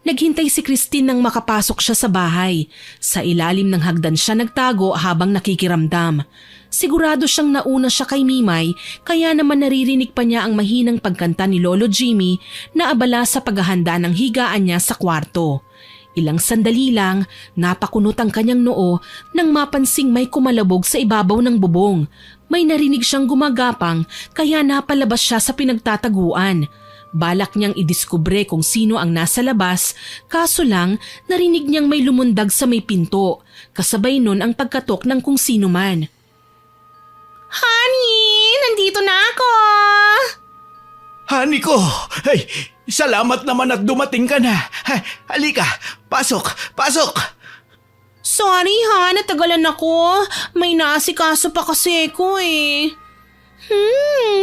Naghintay si Christine nang makapasok siya sa bahay. Sa ilalim ng hagdan siya nagtago habang nakikiramdam. Sigurado siyang nauna siya kay Mimay, kaya naman naririnig pa niya ang mahinang pagkanta ni Lolo Jimmy na abala sa paghahanda ng higaan niya sa kwarto. Ilang sandali lang, napakunot ang kanyang noo nang mapansing may kumalabog sa ibabaw ng bubong. May narinig siyang gumagapang kaya napalabas siya sa pinagtataguan. Balak niyang idiskubre kung sino ang nasa labas, kaso lang narinig niyang may lumundag sa may pinto, kasabay nun ang pagkatok ng kung sino man. Honey, nandito na ako! Honey ko! Ay, salamat naman at dumating ka na. Halika, pasok, pasok! Sorry ha, natagalan ako. May naasikaso pa kasi ako eh.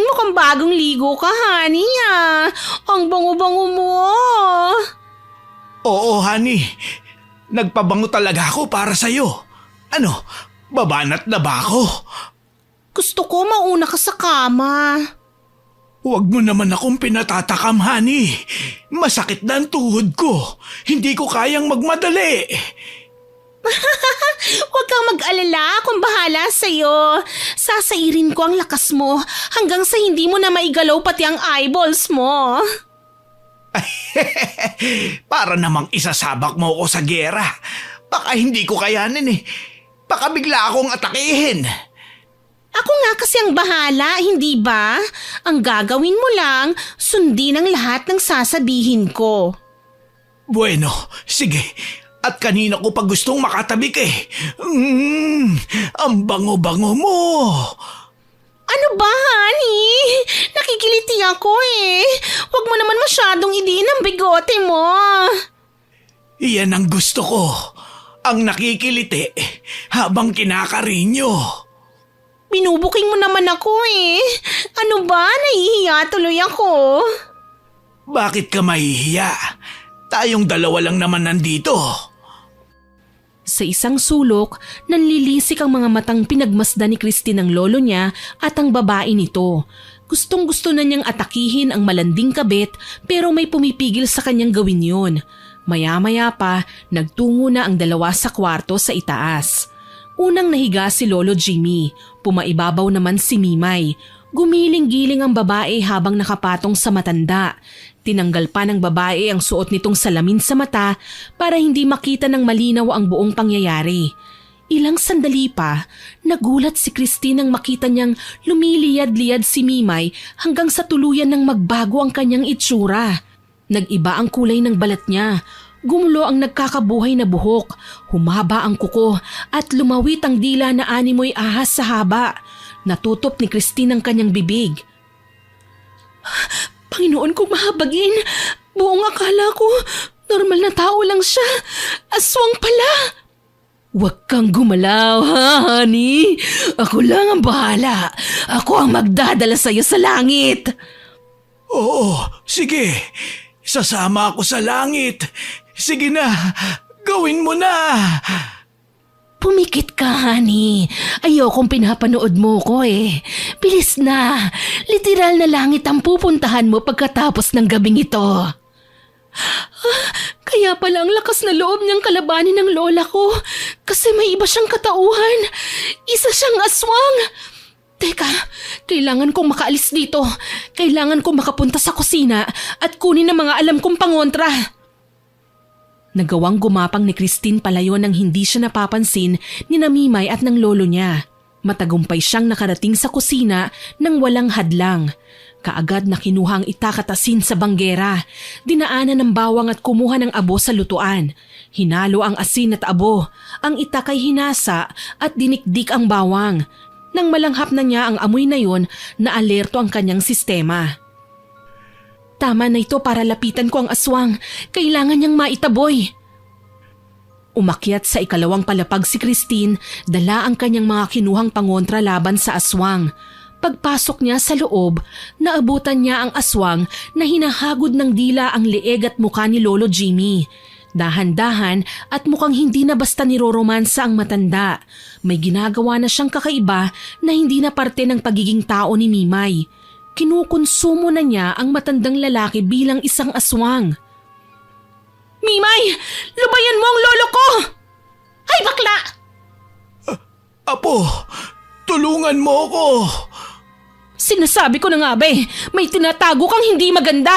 Mukhang bagong ligo ka, honey ah. Ang bango-bango mo. Oo, honey. Nagpabango talaga ako para sa'yo. Ano, babanat na ba ako? Gusto ko mauna ka sa kama. Huwag mo naman akong pinatatakam, honey. Masakit na ang tuhod ko. Hindi ko kayang magmadali. Huwag kang mag-alala, akong bahala sa'yo. Sasairin ko ang lakas mo hanggang sa hindi mo na maigalaw pati ang eyeballs mo. Para namang isasabak mo ako sa gera. Baka hindi ko kayanin eh. Baka bigla akong atakihin. Ako nga kasi ang bahala, hindi ba? Ang gagawin mo lang, sundin ang lahat ng sasabihin ko. Bueno, sige. At kanina ko pa gustong makatabik eh. Ang bango-bango mo. Ano ba, honey? Nakikiliti ako eh. Huwag mo naman masyadong idiin ang bigote mo. Iyan ang gusto ko. Ang nakikiliti habang kinakarinyo. Binubuking mo naman ako eh. Ano ba? Nahihiya tuloy ako. Bakit ka mahihiya? Tayong dalawa lang naman nandito. Sa isang sulok, nanlilisik ang mga matang pinagmasdan ni Christine ang lolo niya at ang babae nito. Gustong-gusto na niyang atakihin ang malanding kabit pero may pumipigil sa kanyang gawin yun. Maya-maya pa, nagtungo na ang dalawa sa kwarto sa itaas. Unang nahiga si Lolo Jimmy, pumaibabaw naman si Mimay. Gumiling-giling ang babae habang nakapatong sa matanda. Tinanggal pa ng babae ang suot nitong salamin sa mata para hindi makita ng malinaw ang buong pangyayari. Ilang sandali pa, nagulat si Christine nang makita niyang lumiliyad-liyad si Mimay hanggang sa tuluyan nang magbago ang kanyang itsura. Nag-iba ang kulay ng balat niya. Gumulo ang nagkakabuhay na buhok, humaba ang kuko at lumawit ang dila na animoy ahas sa haba. Natutop ni Christine ang kanyang bibig. Panginoon kong mahabagin, buong akala ko, normal na tao lang siya. Aswang pala. Huwag kang gumalaw, ha, honey? Ako lang ang bahala. Ako ang magdadala sa'yo sa langit. Oo, sige. Sasama ako sa langit. Sige na, gawin mo na. Pumikit ka, honey. Ayokong pinapanood mo ko eh. Bilis na. Literal na langit ang pupuntahan mo pagkatapos ng gabing ito. Kaya pala ang lakas na loob niyang kalabanin ng lola ko. Kasi may iba siyang katauhan. Isa siyang aswang. Teka, kailangan kong makaalis dito. Kailangan kong makapunta sa kusina at kunin ang mga alam kong pangontra. Nagawang gumapang ni Christine palayo nang hindi siya napapansin ni Mimay at ng lolo niya. Matagumpay siyang nakarating sa kusina nang walang hadlang. Kaagad na kinuha ang itak at asin sa banggera. Dinaanan ng bawang at kumuha ng abo sa lutuan. Hinalo ang asin at abo. Ang itak ay hinasa at dinikdik ang bawang. Nang malanghap na niya ang amoy na yon, naalerto ang kanyang sistema. Tama na ito para lapitan ko ang aswang. Kailangan niyang maitaboy. Umakyat sa ikalawang palapag si Christine, dala ang kanyang mga kinuhang pangontra laban sa aswang. Pagpasok niya sa loob, naabutan niya ang aswang na hinahagod ng dila ang leeg at mukha ni Lolo Jimmy. Dahan-dahan at mukhang hindi na basta niroromansa ang matanda. May ginagawa na siyang kakaiba na hindi na parte ng pagiging tao ni Mimay. Kinukonsumo na niya ang matandang lalaki bilang isang aswang. Mimay! Lubayan mo ang lolo ko! Ay, bakla! Apo, tulungan mo ko. Sinasabi ko na nga ba may tinatago kang hindi maganda.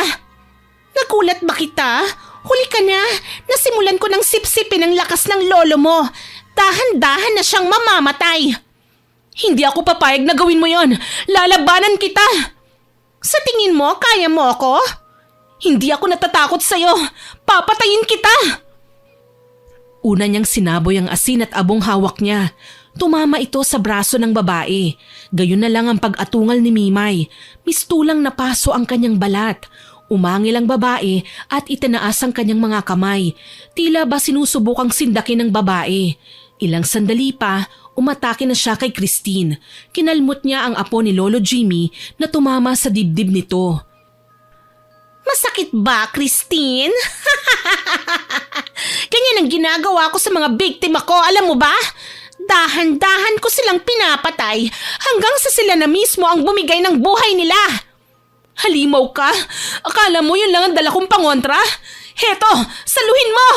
Nagulat ba kita? Huli ka na. Nasimulan ko ng sipsipin ang lakas ng lolo mo. Dahan-dahan na siyang mamamatay. Hindi ako papayag na gawin mo yon. Lalabanan kita. Sa tingin mo, kaya mo ako? Hindi ako natatakot sa'yo. Papatayin kita. Una niyang sinaboy ang asin at abong hawak niya. Tumama ito sa braso ng babae. Gayon na lang ang pag-atungal ni Mimay. Mistulang napaso ang kanyang balat. Umangil ang babae at itinaas ang kanyang mga kamay. Tila ba sinusubukang sindakin ng babae. Ilang sandali pa, umatake na siya kay Christine. Kinalmot niya ang apo ni Lolo Jimmy na tumama sa dibdib nito. Masakit ba, Christine? Ganyan ang ginagawa ko sa mga biktima ko, alam mo ba? Dahan-dahan ko silang pinapatay hanggang sa sila na mismo ang bumigay ng buhay nila. Halimaw ka? Akala mo yun lang ang dala kong pangontra? Heto, saluhin mo!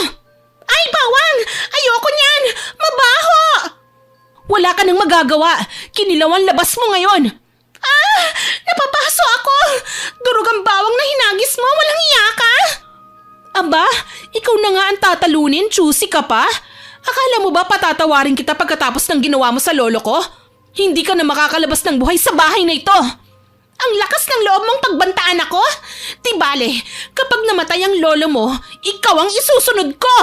Ay, bawang! Ayoko niyan! Mabaho! Wala ka nang magagawa. Kinilawan labas mo ngayon. Ah! Napapaso ako! Durog ang bawang na hinagis mo. Walang iya ka! Aba, ikaw na nga ang tatalunin. Choosy ka pa? Akala mo ba patatawarin kita pagkatapos ng ginawa mo sa lolo ko? Hindi ka na makakalabas ng buhay sa bahay na ito. Ang lakas ng loob mong pagbantaan ako? Di bale, kapag namatay ang lolo mo, ikaw ang isusunod ko!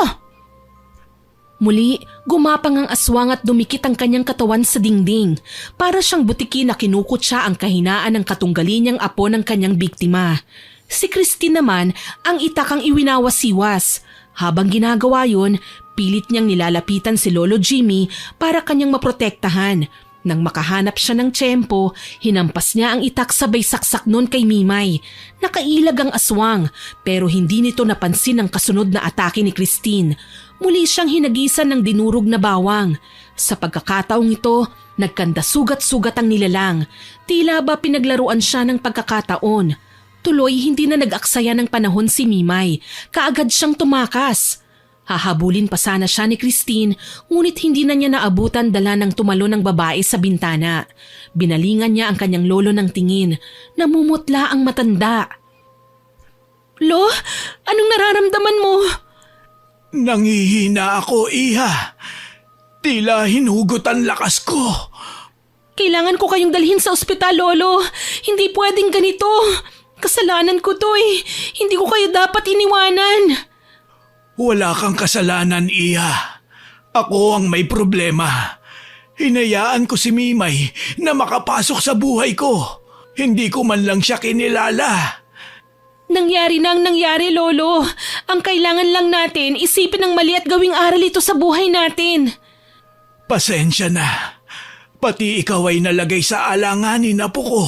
Muli, gumapang ang aswang at dumikit ang kanyang katawan sa dingding. Para siyang butiki na kinukutsa ang kahinaan ng katunggali niyang apo ng kanyang biktima. Si Christine naman ang itakang iwinawasiwas. Habang ginagawa yun, pilit niyang nilalapitan si Lolo Jimmy para kanyang maprotektahan. Nang makahanap siya ng tiyempo, hinampas niya ang itak sabay saksak nun kay Mimay. Nakailag ang aswang pero hindi nito napansin ang kasunod na atake ni Christine. Muli siyang hinagisan ng dinurog na bawang. Sa pagkakataong ito, nagkanda sugat-sugat ang nilalang. Tila ba pinaglaruan siya ng pagkakataon. Tuloy hindi na nag-aksaya ng panahon si Mimay. Kaagad siyang tumakas. Hahabulin pa sana siya ni Christine, ngunit hindi na niya naabutan dala ng tumalo ng babae sa bintana. Binalingan niya ang kanyang lolo ng tingin. Namumutla ang matanda. Lo, anong nararamdaman mo? Nangihina ako, Iha. Tila hinugot ang lakas ko. Kailangan ko kayong dalhin sa ospital, Lolo. Hindi pwedeng ganito. Kasalanan ko to eh. Hindi ko kayo dapat iniwanan. Wala kang kasalanan, Iha. Ako ang may problema. Hinayaan ko si Mimay na makapasok sa buhay ko. Hindi ko man lang siya kinilala. Nangyari na ang nangyari, Lolo. Ang kailangan lang natin, isipin ng mali at gawing aral ito sa buhay natin. Pasensya na. Pati ikaw ay nalagay sa alanganin, apo ko.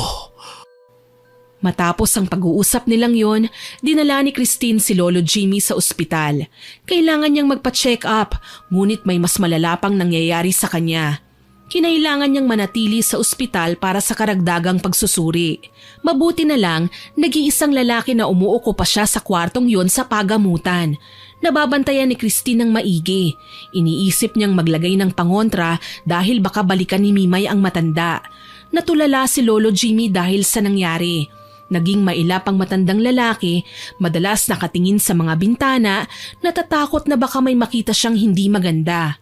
Matapos ang pag-uusap nilang yon, dinala ni Christine si Lolo Jimmy sa ospital. Kailangan niyang magpa-check up, ngunit may mas malala pang nangyayari sa kanya. Kinailangan niyang manatili sa ospital para sa karagdagang pagsusuri. Mabuti na lang, nag-iisang lalaki na umuuko pa siya sa kwartong yon sa pagamutan. Nababantayan ni Christine ng maigi. Iniisip niyang maglagay ng pangontra dahil baka balikan ni Mimay ang matanda. Natulala si Lolo Jimmy dahil sa nangyari. Naging mailap ang matandang lalaki, madalas nakatingin sa mga bintana, natatakot na baka may makita siyang hindi maganda.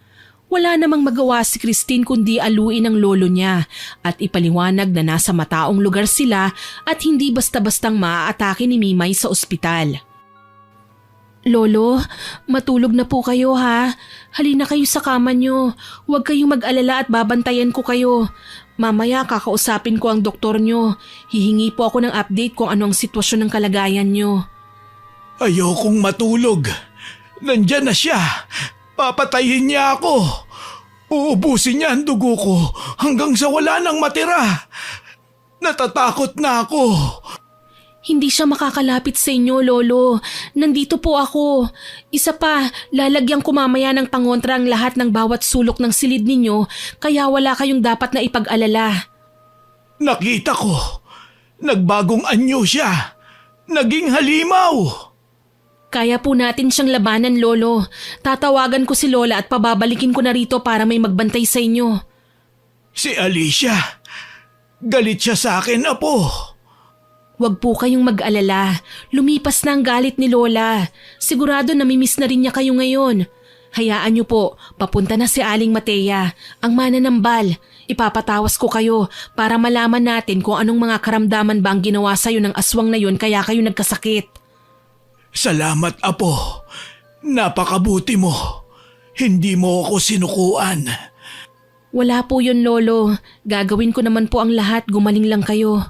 Wala namang magawa si Christine kundi aluin ang lolo niya at ipaliwanag na nasa mataong lugar sila at hindi basta-bastang maaatake ni Mimay sa ospital. Lolo, matulog na po kayo ha. Halina kayo sa kama niyo. Huwag kayong mag-alala at babantayan ko kayo. Mamaya kakausapin ko ang doktor niyo. Hihingi po ako ng update kung ano ang sitwasyon ng kalagayan niyo. Ayokong matulog. Nandyan na siya. Papatayin niya ako. Uubusin niya ang dugo ko hanggang sa wala nang matira. Natatakot na ako. Hindi siya makakalapit sa inyo, Lolo. Nandito po ako. Isa pa, lalagyan ko mamaya ng pangontra ang lahat ng bawat sulok ng silid ninyo, kaya wala kayong dapat na ipag-alala. Nakita ko. Nagbagong anyo siya. Naging halimaw. Kaya po natin siyang labanan, Lolo. Tatawagan ko si Lola at pababalikin ko na rito para may magbantay sa inyo. Si Alicia, galit siya sa akin, Apo. Huwag po kayong mag-alala. Lumipas na ang galit ni Lola. Sigurado namimiss na rin niya kayo ngayon. Hayaan niyo po, papunta na si Aling Matea, ang mananambal. Ipapatawas ko kayo para malaman natin kung anong mga karamdaman ba ang ginawa sa'yo ng aswang na yun kaya kayo nagkasakit. Salamat, Apo. Napakabuti mo. Hindi mo ako sinukuan. Wala po yun, Lolo. Gagawin ko naman po ang lahat, gumaling lang kayo.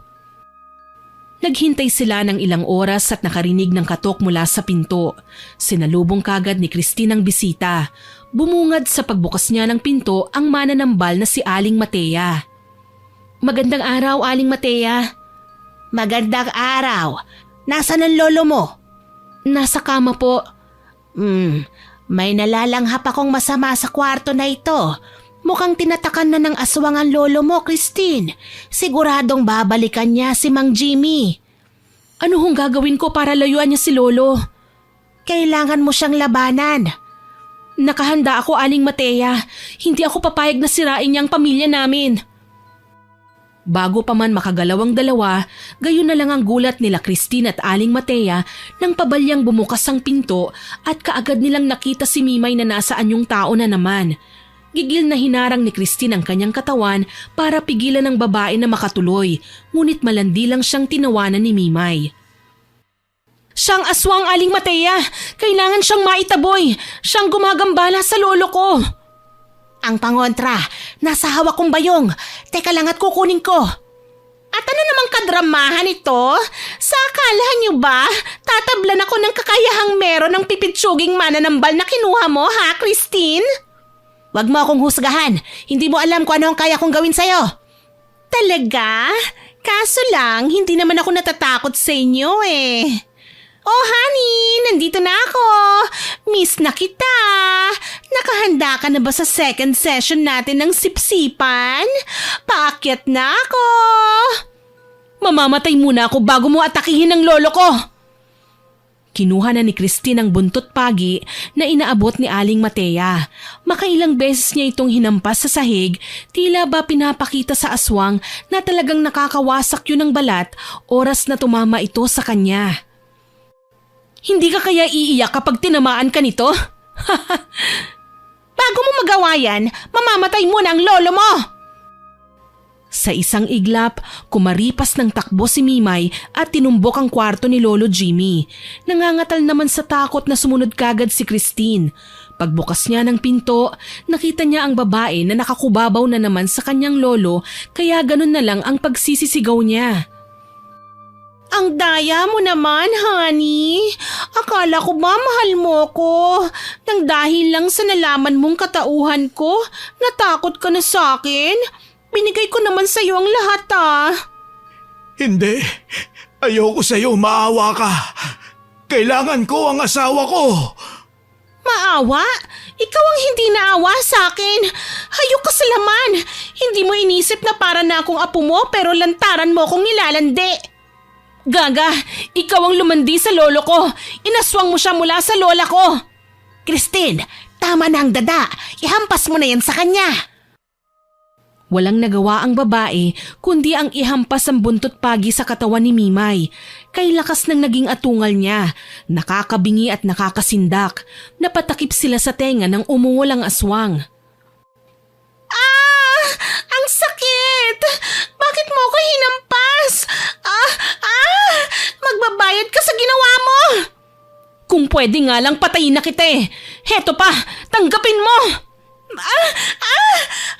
Naghintay sila ng ilang oras at nakarinig ng katok mula sa pinto. Sinalubong kagad ni Christine ang bisita. Bumungad sa pagbukas niya ng pinto ang mananambal na si Aling Matea. Magandang araw, Aling Matea. Magandang araw. Nasaan ang lolo mo? Nasa kama po. May nalalanghap akong masama sa kwarto na ito. Mukhang tinatakan na ng aswang ang lolo mo, Christine. Siguradong babalikan niya si Mang Jimmy. Ano hong gagawin ko para layuan niya si Lolo? Kailangan mo siyang labanan. Nakahanda ako, Aling Matea. Hindi ako papayag na sirain niya ang pamilya namin. Bago pa man makagalaw ang dalawa, gayon na lang ang gulat nila Christine at Aling Matea nang pabalyang bumukas ang pinto at kaagad nilang nakita si Mimay na nasa anyong tao na naman. Gigil na hinarang ni Christine ang kanyang katawan para pigilan ng babae na makatuloy, ngunit malandi lang siyang tinawanan ni Mimay. Siyang aswang, Aling Matea! Kailangan siyang maitaboy! Siyang gumagambala sa lolo ko! Ang pangontra, nasa hawak kong bayong. Teka lang at kukunin ko. At ano namang kadramahan ito? Sa akalahan niyo ba, tatablan ako ng kakayahang meron ng pipitsuging mananambal na kinuha mo, ha, Christine? Wag mo akong husgahan. Hindi mo alam kung ano ang kaya kong gawin sa'yo. Talaga? Kaso lang, hindi naman ako natatakot sa inyo eh. Oh honey, nandito na ako. Miss na kita. Nakahanda ka na ba sa second session natin ng sipsipan? Paakyat na ako. Mamamatay muna ako bago mo atakihin ang lolo ko. Kinuha na ni Christine ang buntot pagi na inaabot ni Aling Matea. Makailang beses niya itong hinampas sa sahig, tila ba pinapakita sa aswang na talagang nakakawasak yun ng balat oras na tumama ito sa kanya. Hindi ka kaya iiyak kapag tinamaan ka nito? Bago mo magawa yan, mamamatay muna ang lolo mo! Sa isang iglap, kumaripas ng takbo si Mimay at tinumbok ang kwarto ni Lolo Jimmy. Nangangatal naman sa takot na sumunod kagad si Christine. Pagbukas niya ng pinto, nakita niya ang babae na nakakubabaw na naman sa kanyang lolo kaya ganun na lang ang pagsisisigaw niya. Ang daya mo naman, honey. Akala ko ba mahal mo ko? Nang dahil lang sa nalaman mong katauhan ko, natakot ka na sa akin? Binigay ko naman sa'yo ang lahat Hindi. Ayoko sa'yo, maawa ka. Kailangan ko ang asawa ko. Maawa? Ikaw ang hindi naawa sa akin. Hayok ka sa laman. Hindi mo inisip na para na akong apo mo pero lantaran mo akong nilalandi. Gaga, ikaw ang lumandi sa lolo ko. Inaswang mo siya mula sa lola ko. Christine, tama na ang dada. Ihampas mo na yan sa kanya. Walang nagawa ang babae kundi ang ihampas ang buntot pagi sa katawan ni Mimay. Kay lakas ng naging atungal niya, nakakabingi at nakakasindak. Napatakip sila sa tenga ng umungol ang aswang. Ah! Ang sakit! Bakit mo ako hinampas? Magbabayad ka sa ginawa mo! Kung pwede nga lang patayin na kita eh. Heto pa, tanggapin mo!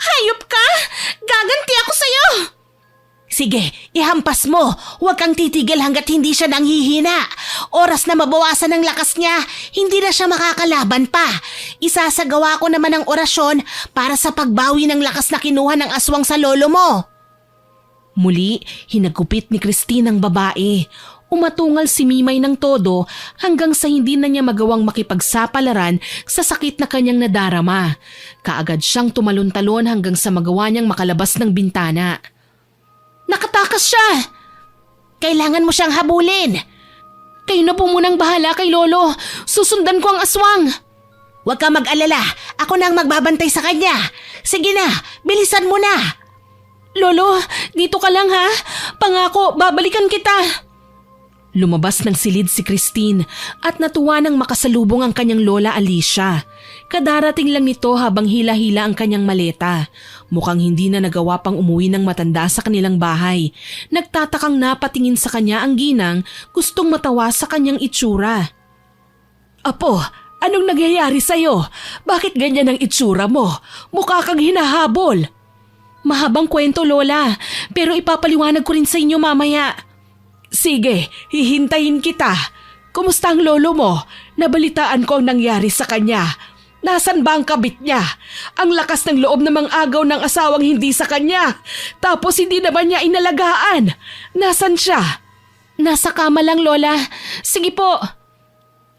Hayop ka! Gaganti ako sa'yo! Sige, ihampas mo. Huwag kang titigil hanggat hindi siya nanghihina. Oras na mabawasan ang lakas niya, hindi na siya makakalaban pa. Isasagawa ko naman ang orasyon para sa pagbawi ng lakas na kinuha ng aswang sa lolo mo. Muli, hinagupit ni Christine ang babae. Umatungal si Mimay ng todo hanggang sa hindi na niya magawang makipagsapalaran sa sakit na kanyang nadarama. Kaagad siyang tumalon-talon hanggang sa magawa niyang makalabas ng bintana. Nakatakas siya! Kailangan mo siyang habulin! Kayo na po munang bahala kay Lolo. Susundan ko ang aswang. Huwag ka mag-alala. Ako na ang magbabantay sa kanya. Sige na, bilisan mo na. Lolo, dito ka lang ha. Pangako, babalikan kita. Lumabas ng silid si Christine at natuwa nang makasalubong ang kanyang lola Alicia. Kadarating lang nito habang hila-hila ang kanyang maleta. Mukhang hindi na nagawa pang umuwi ng matanda sa kanilang bahay. Nagtatakang napatingin sa kanya ang ginang, gustong matawa sa kanyang itsura. Apo, anong nangyayari sa'yo? Bakit ganyan ang itsura mo? Mukha kang hinahabol. Mahabang kwento, Lola, pero ipapaliwanag ko rin sa inyo mamaya. Sige, hihintayin kita. Kumusta ang lolo mo? Nabalitaan ko ang nangyari sa kanya. Nasaan ba ang kabit niya? Ang lakas ng loob namang agaw ng asawang hindi sa kanya. Tapos hindi naman niya inalagaan. Nasaan siya? Nasa kama lang, Lola. Sige po.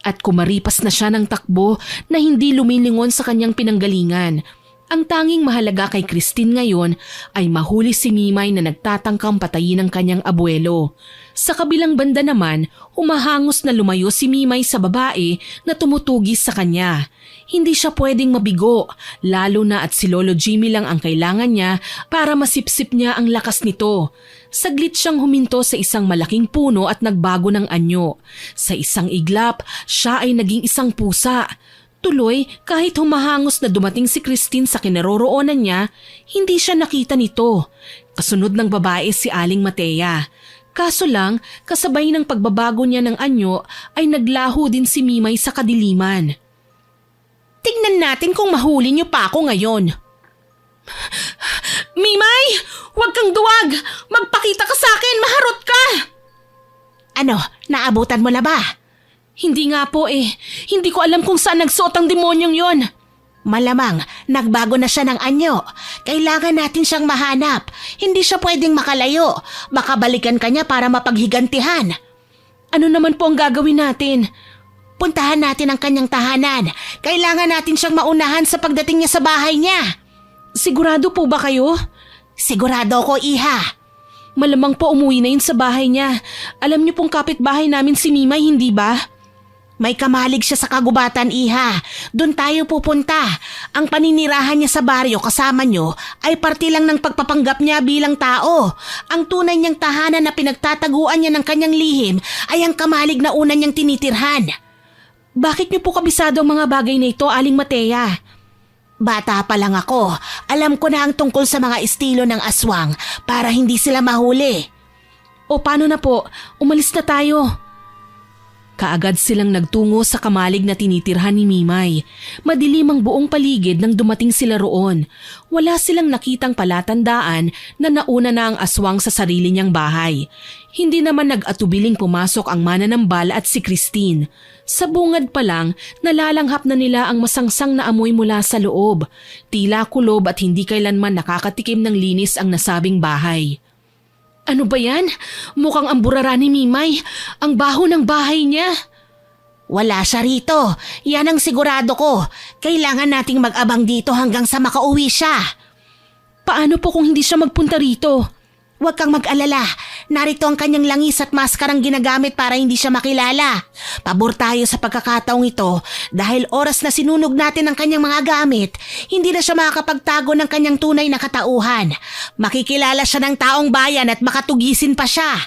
At kumaripas na siya ng takbo na hindi lumilingon sa kanyang pinanggalingan. Ang tanging mahalaga kay Christine ngayon ay mahuli si Mimay na nagtatangkang patayin ng kanyang abuelo. Sa kabilang banda naman, humahangos na lumayo si Mimay sa babae na tumutugis sa kanya. Hindi siya pwedeng mabigo, lalo na at si Lolo Jimmy lang ang kailangan niya para masipsip niya ang lakas nito. Saglit siyang huminto sa isang malaking puno at nagbago ng anyo. Sa isang iglap, siya ay naging isang pusa. Tuloy, kahit humahangos na dumating si Christine sa kinaroroonan niya, hindi siya nakita nito. Kasunod ng babae si Aling Matea. Kaso lang, kasabay ng pagbabago niya ng anyo ay naglaho din si Mimay sa kadiliman. Tingnan natin kung mahuli niyo pa ako ngayon. Mimay! Huwag kang duwag! Magpakita ka sa akin! Maharot ka! Ano, naabutan mo na ba? Hindi nga po eh. Hindi ko alam kung saan nagsuot ang demonyong yon. Malamang, nagbago na siya ng anyo. Kailangan natin siyang mahanap. Hindi siya pwedeng makalayo. Baka balikan ka niya para mapaghigantihan. Ano naman po ang gagawin natin? Puntahan natin ang kanyang tahanan. Kailangan natin siyang maunahan sa pagdating niya sa bahay niya. Sigurado po ba kayo? Sigurado ko, Iha. Malamang po umuwi na yun sa bahay niya. Alam niyo pong kapitbahay namin si Mimay, hindi ba? May kamalig siya sa kagubatan, Iha. Doon tayo pupunta. Ang paninirahan niya sa baryo kasama niyo ay parte lang ng pagpapanggap niya bilang tao. Ang tunay niyang tahanan na pinagtataguan niya ng kanyang lihim ay ang kamalig na una niyang tinitirhan. Bakit niyo po kabisado ang mga bagay na ito, Aling Matea? Bata pa lang ako. Alam ko na ang tungkol sa mga estilo ng aswang para hindi sila mahuli. O paano na po? Umalis na tayo. Kaagad silang nagtungo sa kamalig na tinitirhan ni Mimay. Madilim ang buong paligid nang dumating sila roon. Wala silang nakitang palatandaan na nauna na ang aswang sa sarili niyang bahay. Hindi naman nag-atubiling pumasok ang mananambal at si Christine. Sa bungad pa lang, nalalanghap na nila ang masangsang na amoy mula sa loob. Tila kulob at hindi kailanman nakakatikim ng linis ang nasabing bahay. Ano ba yan? Mukhang ang burara ni Mimay. Ang baho ng bahay niya. Wala siya rito. Yan ang sigurado ko. Kailangan nating mag-abang dito hanggang sa makauwi siya. Paano po kung hindi siya magpunta rito? Huwag kang mag-alala. Narito ang kanyang langis at maskarang ginagamit para hindi siya makilala. Pabor tayo sa pagkakataong ito dahil oras na sinunog natin ang kanyang mga gamit, hindi na siya makakapagtago ng kanyang tunay na katauhan. Makikilala siya ng taong bayan at makatugisin pa siya.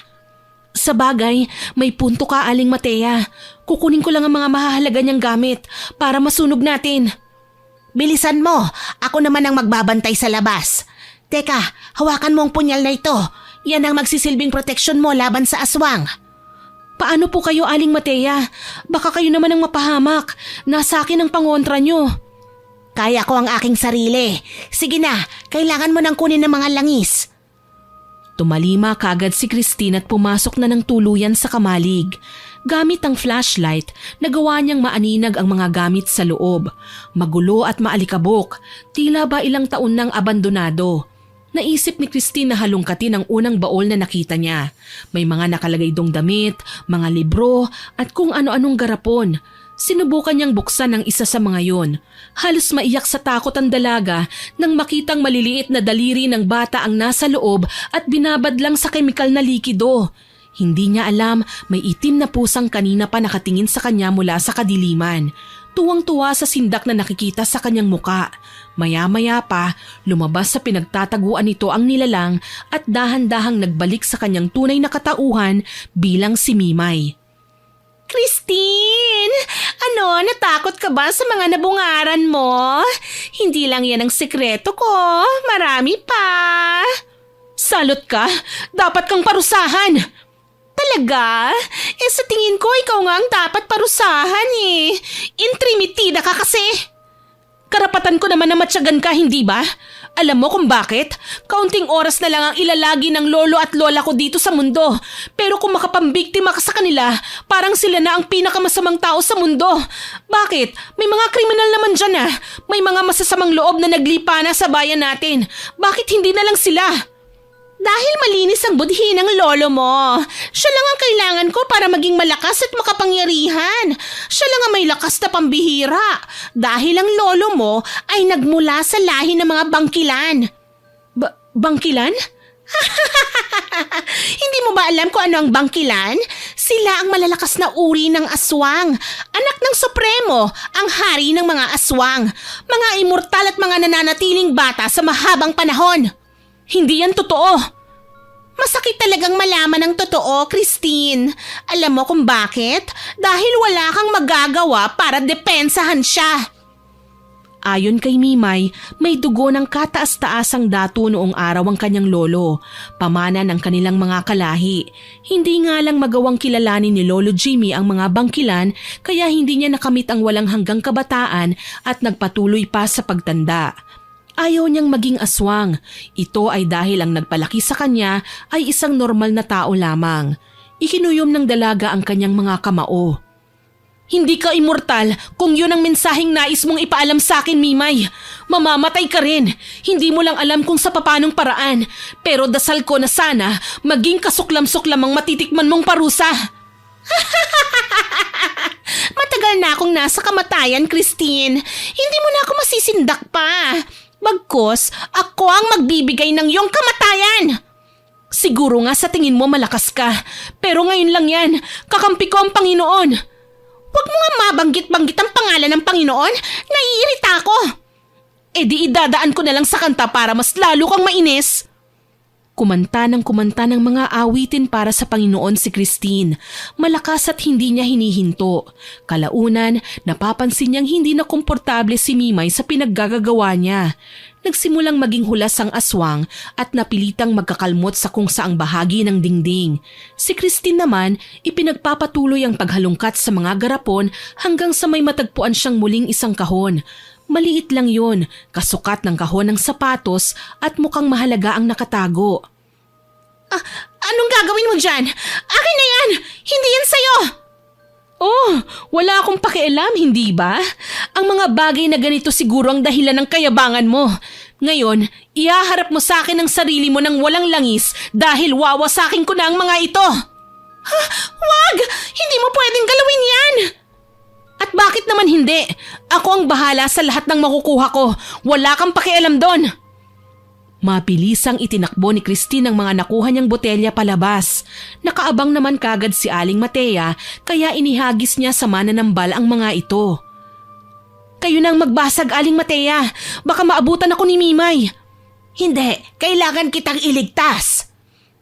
Sa bagay, may punto ka, Aling Matea. Kukunin ko lang ang mga mahahalaga niyang gamit para masunog natin. Bilisan mo, ako naman ang magbabantay sa labas. Teka, hawakan mo ang punyal na ito. Yan ang magsisilbing proteksyon mo laban sa aswang. Paano po kayo, Aling Matea? Baka kayo naman ang mapahamak. Nasa akin ang pangontra niyo. Kaya ko ang aking sarili. Sige na, kailangan mo nang kunin ng mga langis. Tumalima kagad si Christine at pumasok na ng tuluyan sa kamalig. Gamit ang flashlight, nagawa niyang maaninag ang mga gamit sa loob. Magulo at maalikabok, tila ba ilang taon nang abandonado. Naisip ni Christine na halongkatin ang unang baol na nakita niya. May mga nakalagay dong damit, mga libro at kung ano-anong garapon. Sinubukan niyang buksan ang isa sa mga yon. Halos maiyak sa takot ang dalaga nang makitang maliliit na daliri ng bata ang nasa loob at binabad lang sa kemikal na likido. Hindi niya alam may itim na pusang kanina pa nakatingin sa kanya mula sa kadiliman. Tuwang-tuwa sa sindak na nakikita sa kanyang muka. Maya-maya pa, lumabas sa pinagtataguan nito ang nilalang at dahan-dahang nagbalik sa kanyang tunay na katauhan bilang si Mimay. Christine! Ano, natakot ka ba sa mga nabungaran mo? Hindi lang yan ang sekreto ko. Marami pa. Salot ka! Dapat kang parusahan! Talaga? Sa tingin ko ikaw nga ang dapat parusahan eh. Intrimitida ka kasi. Karapatan ko naman na matyagan ka, hindi ba? Alam mo kung bakit? Kaunting oras na lang ang ilalagi ng lolo at lola ko dito sa mundo. Pero kung makapambiktima ka sa kanila, parang sila na ang pinakamasamang tao sa mundo. Bakit? May mga kriminal naman dyan ah. May mga masasamang loob na naglipa na sa bayan natin. Bakit hindi na lang sila? Dahil malinis ang budhi ng lolo mo. Siya lang ang kailangan ko para maging malakas at makapangyarihan. Siya lang ang may lakas na pambihira. Dahil ang lolo mo ay nagmula sa lahi ng mga bangkilan. Bangkilan? Hindi mo ba alam kung ano ang bangkilan? Sila ang malalakas na uri ng aswang. Anak ng Supremo, ang hari ng mga aswang. Mga immortal at mga nananatiling bata sa mahabang panahon. Hindi yan totoo. Masakit talagang malaman ang totoo, Christine. Alam mo kung bakit? Dahil wala kang magagawa para depensahan siya. Ayon kay Mimay, may dugo ng kataas-taasang datu noong araw ang kanyang lolo, pamana ng kanilang mga kalahi. Hindi nga lang magawang kilalanin ni Lolo Jimmy ang mga bangkilan kaya hindi niya nakamit ang walang hanggang kabataan at nagpatuloy pa sa pagtanda. Ayaw niyang maging aswang. Ito ay dahil ang nagpalaki sa kanya ay isang normal na tao lamang. Ikinuyom ng dalaga ang kanyang mga kamao. Hindi ka immortal kung yun ang mensaheng nais mong ipaalam sa akin, Mimay. Mamamatay ka rin. Hindi mo lang alam kung sa papanong paraan. Pero dasal ko na sana maging kasuklam-suklam ang matitikman mong parusa. Matagal na akong nasa kamatayan, Christine. Hindi mo na ako masisindak pa. Bagkus, ako ang magbibigay ng iyong kamatayan. Siguro nga sa tingin mo malakas ka. Pero ngayon lang yan. Kakampi ko ang Panginoon. Huwag mo nga mabanggit-banggit ang pangalan ng Panginoon. Naiirita ako. E di idadaan ko na lang sa kanta para mas lalo kang mainis. Kumanta ng mga awitin para sa Panginoon si Christine. Malakas at hindi niya hinihinto. Kalaunan, napapansin niyang hindi na komportable si Mimay sa pinaggagawa niya. Nagsimulang maging hulas ang aswang at napilitang magkakalmot sa kung saang bahagi ng dingding. Si Christine naman, ipinagpapatuloy ang paghalungkat sa mga garapon hanggang sa may matagpuan siyang muling isang kahon. Maliit lang yon, kasukat ng kahon ng sapatos at mukhang mahalaga ang nakatago. Anong gagawin mo dyan? Akin na yan! Hindi yan sa'yo! Oh, wala akong pakialam, hindi ba? Ang mga bagay na ganito siguro ang dahilan ng kayabangan mo. Ngayon, ihaharap mo sa akin ang sarili mo ng walang langis dahil wawasakin ko na ang mga ito. Ha? Wag! Hindi mo pwedeng galawin yan! At bakit naman hindi? Ako ang bahala sa lahat ng makukuha ko. Wala kang pakialam doon. Mabilisang itinakbo ni Christine ang mga nakuha niyang botelya palabas. Nakaabang naman kagad si Aling Matea kaya inihagis niya sa mananambal ang mga ito. Kayo nang magbasag, Aling Matea. Baka maabutan ako ni Mimay. Hindi, kailangan kitang iligtas.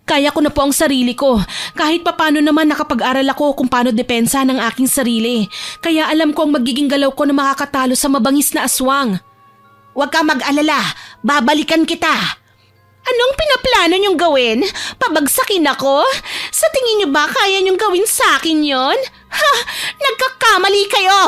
Kaya ko na po ang sarili ko. Kahit papano naman nakapag-aral ako kung paano depensa ng aking sarili. Kaya alam ko ang magiging galaw ko na makakatalo sa mabangis na aswang. Huwag ka mag-alala. Babalikan kita. Anong pinaplano niyong gawin? Pabagsakin ako? Sa tingin niyo ba kaya niyong gawin sa akin yon? Ha! Nagkakamali kayo!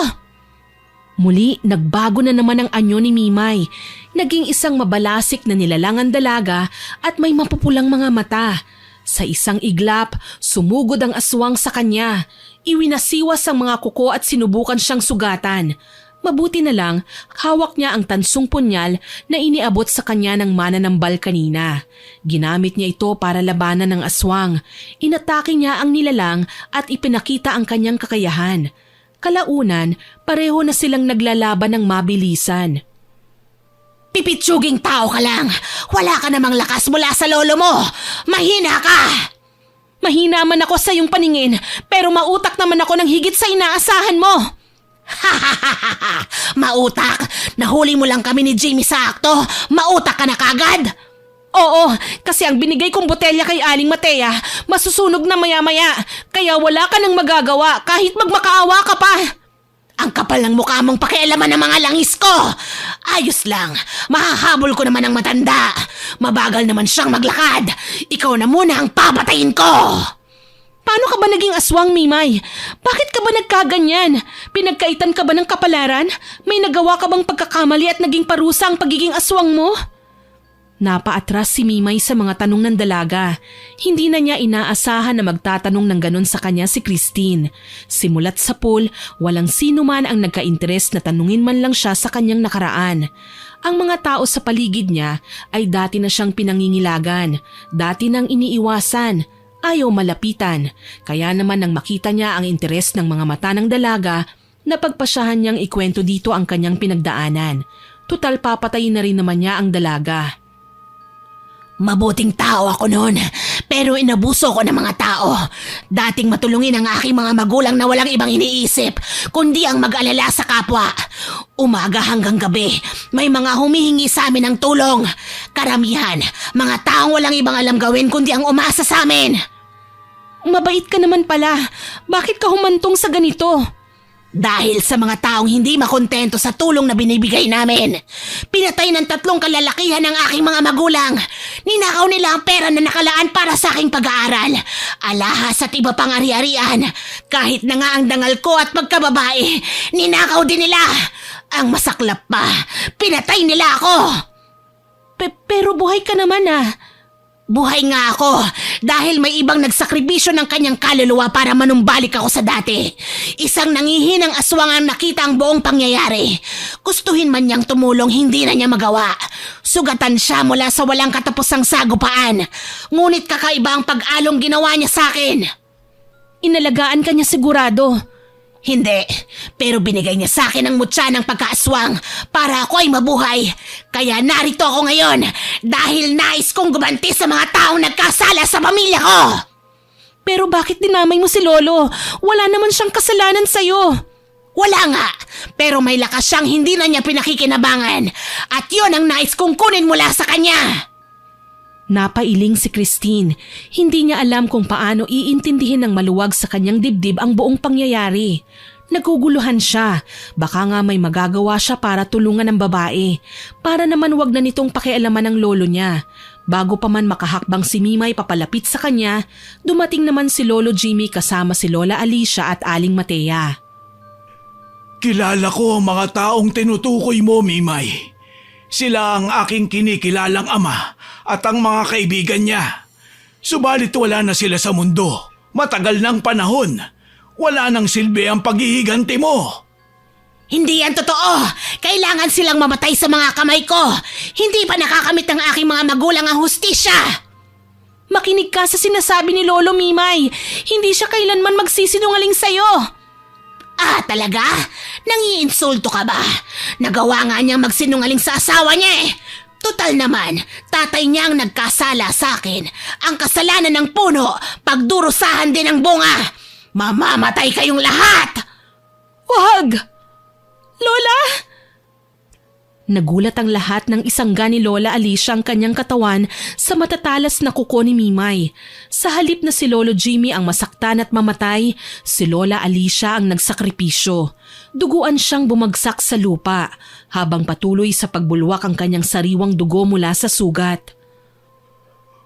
Muli, nagbago na naman ang anyo ni Mimay. Naging isang mabalasik na nilalangan dalaga at may mapupulang mga mata. Sa isang iglap, sumugod ang aswang sa kanya. Iwinasiwas ang mga kuko at sinubukan siyang sugatan. Mabuti na lang, hawak niya ang tansong punyal na iniabot sa kanya ng mananambal kanina. Ginamit niya ito para labanan ng aswang. Inatake niya ang nilalang at ipinakita ang kanyang kakayahan. Kalaunan, pareho na silang naglalaban ng mabilisan. Pipitsuging tao ka lang! Wala ka namang lakas mula sa lolo mo! Mahina ka! Mahina man ako sa iyong paningin, pero mautak naman ako ng higit sa inaasahan mo. Mautak? Nahuli mo lang kami ni Jimmy sa akto. Mautak ka na kagad? Oo, kasi ang binigay kong botelya kay Aling Matea, masusunog na maya-maya. Kaya wala ka nang magagawa kahit magmakaawa ka pa. Ang kapal ng mukha mong pakialaman ng mga langis ko. Ayos lang, mahahabol ko naman ang matanda. Mabagal naman siyang maglakad. Ikaw na muna ang papatayin ko. Paano ka ba naging aswang, Mimay? Bakit ka ba nagkaganyan? Pinagkaitan ka ba ng kapalaran? May nagawa ka bang pagkakamali at naging parusa ang pagiging aswang mo? Napaatras si Mimay sa mga tanong ng dalaga. Hindi na niya inaasahan na magtatanong ng ganon sa kanya si Christine. Simulat sa pool, walang sino man ang nagka-interes na tanungin man lang siya sa kanyang nakaraan. Ang mga tao sa paligid niya ay dati na siyang pinangingilagan, dati nang iniiwasan, ayaw malapitan. Kaya naman nang makita niya ang interes ng mga mata ng dalaga, napagpasyahan niyang ikwento dito ang kanyang pinagdaanan. Tutal papatayin na rin naman niya ang dalaga. Mabuting tao ako noon, pero inabuso ko ng mga tao. Dating matulungin ang aking mga magulang na walang ibang iniisip, kundi ang mag-alala sa kapwa. Umaga hanggang gabi, may mga humihingi sa amin ng tulong. Karamihan, mga taong walang ibang alam gawin kundi ang umasa sa amin. Mabait ka naman pala. Bakit ka humantong sa ganito? Dahil sa mga taong hindi makontento sa tulong na binibigay namin. Pinatay ng 3 kalalakihan ng aking mga magulang. Ninakaw nila ang pera na nakalaan para sa aking pag-aaral. Alahas at iba pang ari-arian. Kahit na nga ang dangal ko at pagkababae, ninakaw din nila. Ang masaklap pa, pinatay nila ako. Pero buhay ka naman ah. Buhay nga ako dahil may ibang nagsakripisyo ng kanyang kaluluwa para manumbalik ako sa dati. Isang nangihinang aswang ang nakita ang buong pangyayari. Gustuhin man niyang tumulong, hindi na niya magawa. Sugatan siya mula sa walang katapusang sagupaan. Ngunit kakaiba ang pag-along ginawa niya sa akin. Inalagaan ka niya sigurado. Hindi, pero binigay niya sa akin ang mutya ng pagkaaswang para ako ay mabuhay. Kaya narito ako ngayon dahil nais kong gumanti sa mga taong nagkasala sa pamilya ko. Pero bakit dinamay mo si Lolo? Wala naman siyang kasalanan sa'yo. Wala nga, pero may lakas siyang hindi na niya pinakikinabangan. At yun ang nais kong kunin mula sa kanya. Napailing si Christine. Hindi niya alam kung paano iintindihin ng maluwag sa kanyang dibdib ang buong pangyayari. Naguguluhan siya. Baka nga may magagawa siya para tulungan ang babae. Para naman wag na nitong pakialaman ng lolo niya. Bago pa man makahakbang si Mimay papalapit sa kanya, dumating naman si Lolo Jimmy kasama si Lola Alicia at Aling Matea. Kilala ko ang mga taong tinutukoy mo, Mimay. Sila ang aking kinikilalang ama at ang mga kaibigan niya. Subalit wala na sila sa mundo. Matagal ng panahon. Wala nang silbi ang paghihiganti mo. Hindi yan totoo. Kailangan silang mamatay sa mga kamay ko. Hindi pa nakakamit ng aking mga magulang ang hustisya. Makinig ka sa sinasabi ni Lolo Mimay. Hindi siya kailanman magsisinungaling sa'yo. Ah, talaga? Nangiinsulto ka ba? Nagawa nga niyang magsinungaling sa asawa niya eh. Total naman, tatay niya ang nagkasala sa akin. Ang kasalanan ng puno, pagdurusahan din ang bunga. Mamamatay kayong lahat! Wag! Lola! Nagulat ang lahat ng isangga ni Lola Alicia ang kanyang katawan sa matatalas na kuko ni Mimay. Sa halip na si Lolo Jimmy ang masaktan at mamatay, si Lola Alicia ang nagsakripisyo. Duguan siyang bumagsak sa lupa habang patuloy sa pagbulwak ang kanyang sariwang dugo mula sa sugat.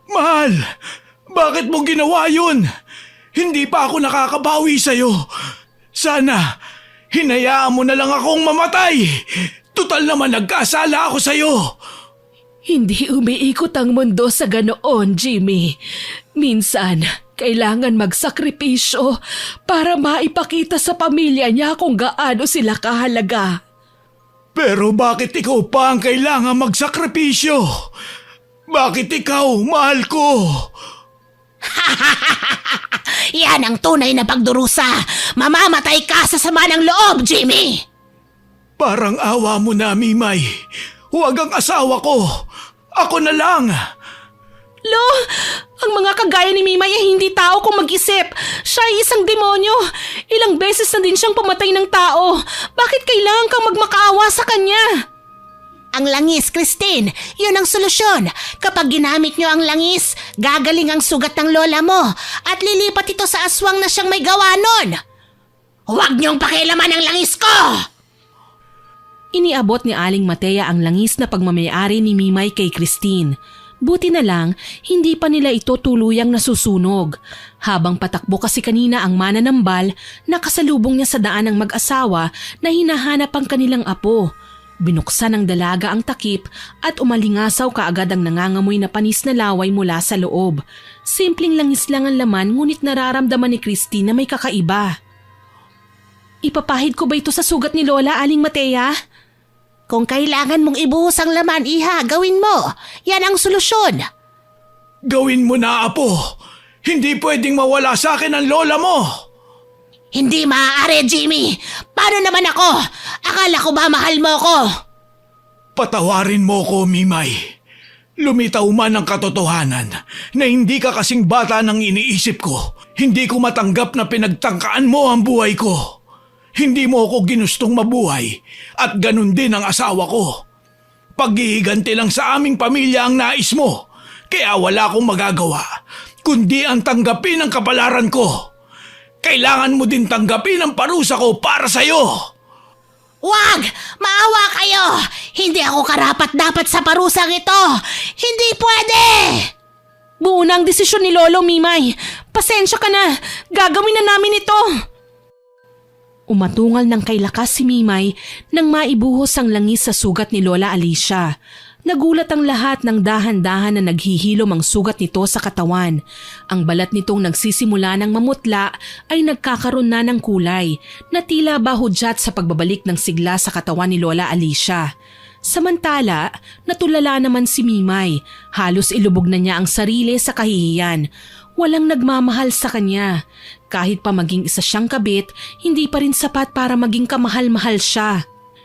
Mahal! Bakit mo ginawa yun? Hindi pa ako nakakabawi sa'yo. Sana, hinayaan mo na lang akong mamatay. Tutal naman nagkasala ako sa'yo. Hindi umiikot ang mundo sa ganoon, Jimmy. Minsan, kailangan magsakripisyo para maipakita sa pamilya niya kung gaano sila kahalaga. Pero bakit ikaw pa ang kailangan magsakripisyo? Bakit ikaw, mahal ko? Yan ang tunay na pagdurusa. Mamamatay ka sa sama ng loob, Jimmy. Parang awa mo na, Mimay. Huwag ang asawa ko. Ako na lang. Lo, ang mga kagaya ni Mimay ay hindi tao kung mag-isip. Siya ay isang demonyo. Ilang beses na din siyang pumatay ng tao. Bakit kailangan kang magmakaawa sa kanya? Ang langis, Christine. Yun ang solusyon. Kapag ginamit niyo ang langis, gagaling ang sugat ng lola mo at lilipat ito sa aswang na siyang may gawa nun. Huwag niyong pakialaman ang langis ko! Iniabot ni Aling Matea ang langis na pagmamayari ni Mimay kay Christine. Buti na lang, hindi pa nila ito tuluyang nasusunog. Habang patakbo kasi kanina ang mananambal, nakasalubong niya sa daan ng mag-asawa na hinahanap ang kanilang apo. Binuksan ng dalaga ang takip at umalingasaw kaagad ang nangangamoy na panis na laway mula sa loob. Simpleng langis lang ang laman ngunit nararamdaman ni Christine na may kakaiba. Ipapahid ko ba ito sa sugat ni Lola, Aling Matea? Kung kailangan mong ibuhos ang laman, Iha, gawin mo. Yan ang solusyon. Gawin mo na, Apo. Hindi pwedeng mawala sa akin ang lola mo. Hindi maaari, Jimmy. Paano naman ako? Akala ko ba mahal mo ko? Patawarin mo ko, Mimay. Lumitaw man ang katotohanan na hindi ka kasing bata ng iniisip ko. Hindi ko matanggap na pinagtangkaan mo ang buhay ko. Hindi mo ako ginustong mabuhay at ganun din ang asawa ko. Paghihiganti lang sa aming pamilya ang nais mo, kaya wala akong magagawa kundi ang tanggapin ang kapalaran ko. Kailangan mo din tanggapin ang parusa ko para sa'yo. Wag! Maawa kayo! Hindi ako karapat-dapat sa parusang ito! Hindi pwede! Buo na ang desisyon ni Lolo, Mimay. Pasensya ka na. Gagawin na namin ito. Umatungal ng kay lakas si Mimay nang maibuhos ang langis sa sugat ni Lola Alicia. Nagulat ang lahat ng dahan-dahan na naghihilom ang sugat nito sa katawan. Ang balat nitong nagsisimula ng mamutla ay nagkakaroon na ng kulay na tila ba hudyat sa pagbabalik ng sigla sa katawan ni Lola Alicia. Samantala, natulala naman si Mimay. Halos ilubog na niya ang sarili sa kahihiyan. Walang nagmamahal sa kanya. Kahit pa maging isa siyang kabit, hindi pa rin sapat para maging kamahal-mahal siya.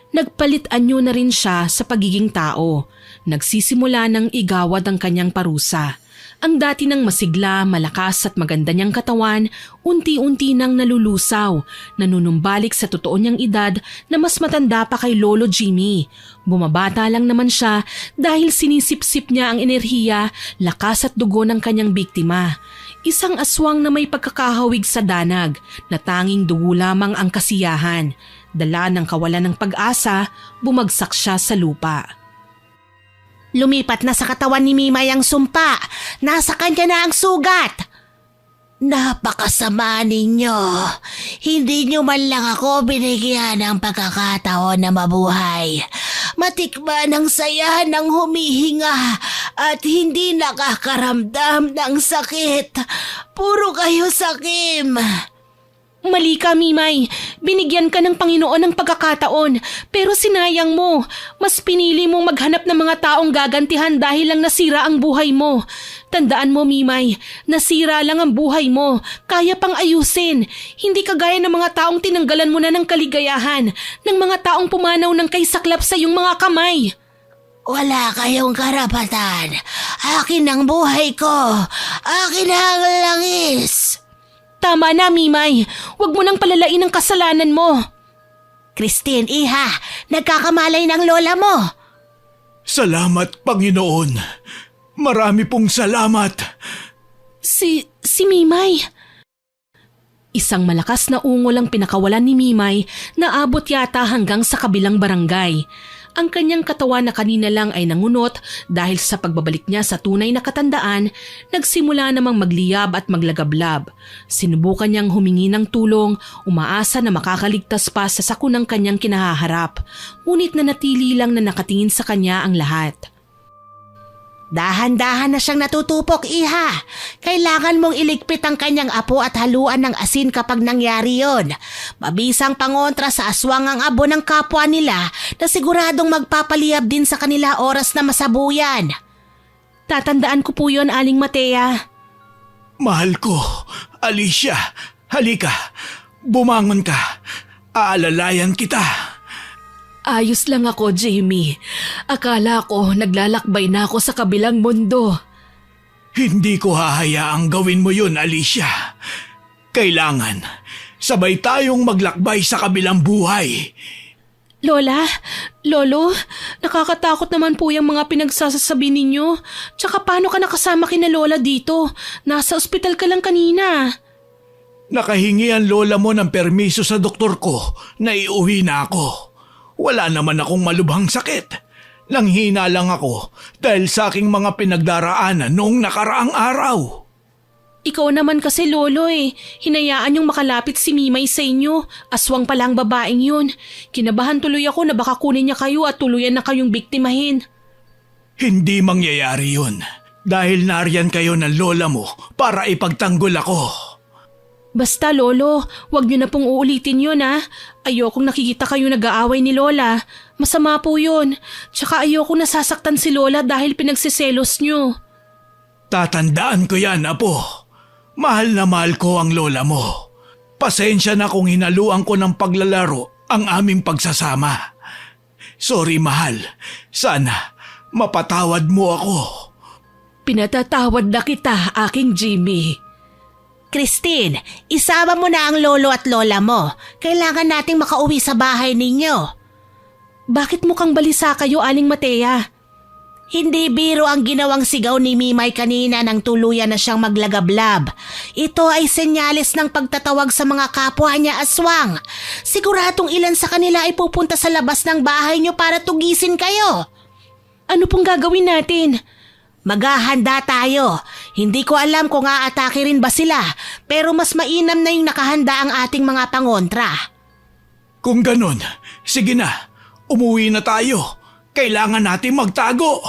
Nagpalit-anyo na rin siya sa pagiging tao. Nagsisimula ng igawad ang kanyang parusa. Ang dati ng masigla, malakas at maganda niyang katawan, unti-unti nang nalulusaw, nanunumbalik sa totoo niyang edad na mas matanda pa kay Lolo Jimmy. Bumabata lang naman siya dahil sinisipsip niya ang enerhiya, lakas at dugo ng kanyang biktima. Isang aswang na may pagkakahawig sa danag, na tanging dugo lamang ang kasiyahan. Dala ng kawalan ng pag-asa, bumagsak siya sa lupa. Lumipat na sa katawan ni Mimay ang sumpa. Nasa kanya na ang sugat. Napakasama ninyo. Hindi nyo man lang ako binigyan ng pagkakataon na mabuhay. Matikman ang saya ng humihinga at hindi nakakaramdam ng sakit. Puro kayo sakim. Mali ka, Mimay. Binigyan ka ng Panginoon ng pagkakataon, pero sinayang mo. Mas pinili mong maghanap ng mga taong gagantihan dahil lang nasira ang buhay mo. Tandaan mo, Mimay, nasira lang ang buhay mo. Kaya pang ayusin. Hindi kagaya ng mga taong tinanggalan mo na ng kaligayahan, ng mga taong pumanaw ng kay saklap sa iyong mga kamay. Wala kayong karapatan. Akin ang buhay ko. Akin ang langis. Tama na, Mimay. Huwag mo nang palalain ang kasalanan mo. Christine, Iha, nagkakamalay ng lola mo. Salamat, Panginoon. Marami pong salamat. Si Mimay. Isang malakas na ungol ang pinakawalan ni Mimay na abot yata hanggang sa kabilang barangay. Ang kanyang katawan na kanina lang ay nangunot dahil sa pagbabalik niya sa tunay na katandaan, nagsimula namang magliyab at maglagablab. Sinubukan niyang humingi ng tulong, umaasa na makakaligtas pa sa sakunang kanyang kinahaharap. Ngunit nanatili lang na nakatingin sa kanya ang lahat. Dahan-dahan na siyang natutupok, Iha. Kailangan mong iligpit ang kanyang apo at haluan ng asin kapag nangyari yon. Mabisang pangontra sa aswang ang abo ng kapwa nila na siguradong magpapaliyab din sa kanila oras na masabuyan. Tatandaan ko po yon, Aling Matea. Mahal ko, Alicia, halika. Bumangon ka. Aalalayan kita. Ayos lang ako, Jamie. Akala ko naglalakbay na ako sa kabilang mundo. Hindi ko hahayaang gawin mo yun, Alicia. Kailangan, sabay tayong maglakbay sa kabilang buhay. Lola, Lolo, nakakatakot naman po yung mga pinagsasasabi ninyo. Tsaka paano ka nakasama kina Lola dito? Nasa ospital ka lang kanina. Nakahingi ang lola mo ng permiso sa doktor ko na iuwi na ako. Wala naman akong malubhang sakit. Nanghina lang ako dahil sa aking mga pinagdaraanan noong nakaraang araw. Ikaw naman kasi Lolo hinayaan yung makalapit si Mimay sa inyo. Aswang palang babaeng yun. Kinabahan tuloy ako na baka kunin niya kayo at tuluyan na kayong biktimahin. Hindi mangyayari yun dahil nariyan kayo ng lola mo para ipagtanggol ako. Basta Lolo, wag niyo na pong uulitin yun Ayokong nakikita kayo nag-aaway ni Lola. Masama po yun. Tsaka ayokong nasasaktan si Lola dahil pinagsiselos niyo. Tatandaan ko yan, Apo. Mahal na mahal ko ang lola mo. Pasensya na kung hinaluan ko ng paglalaro ang aming pagsasama. Sorry, mahal. Sana mapatawad mo ako. Pinatatawad na kita, aking Jimmy. Christine, isama mo na ang lolo at lola mo. Kailangan nating makauwi sa bahay ninyo. Bakit mukhang balisa kayo, Aling Matea? Hindi biro ang ginawang sigaw ni Mimay kanina nang tuluyan na siyang maglagablab. Ito ay senyales ng pagtatawag sa mga kapwa niya aswang. Siguradong ilan sa kanila ay pupunta sa labas ng bahay niyo para tugisin kayo. Ano pong gagawin natin? Maghahanda tayo. Hindi ko alam kung aatake rin ba sila, pero mas mainam na yung nakahanda ang ating mga pangontra. Kung ganun, sige na. Umuwi na tayo. Kailangan natin magtago.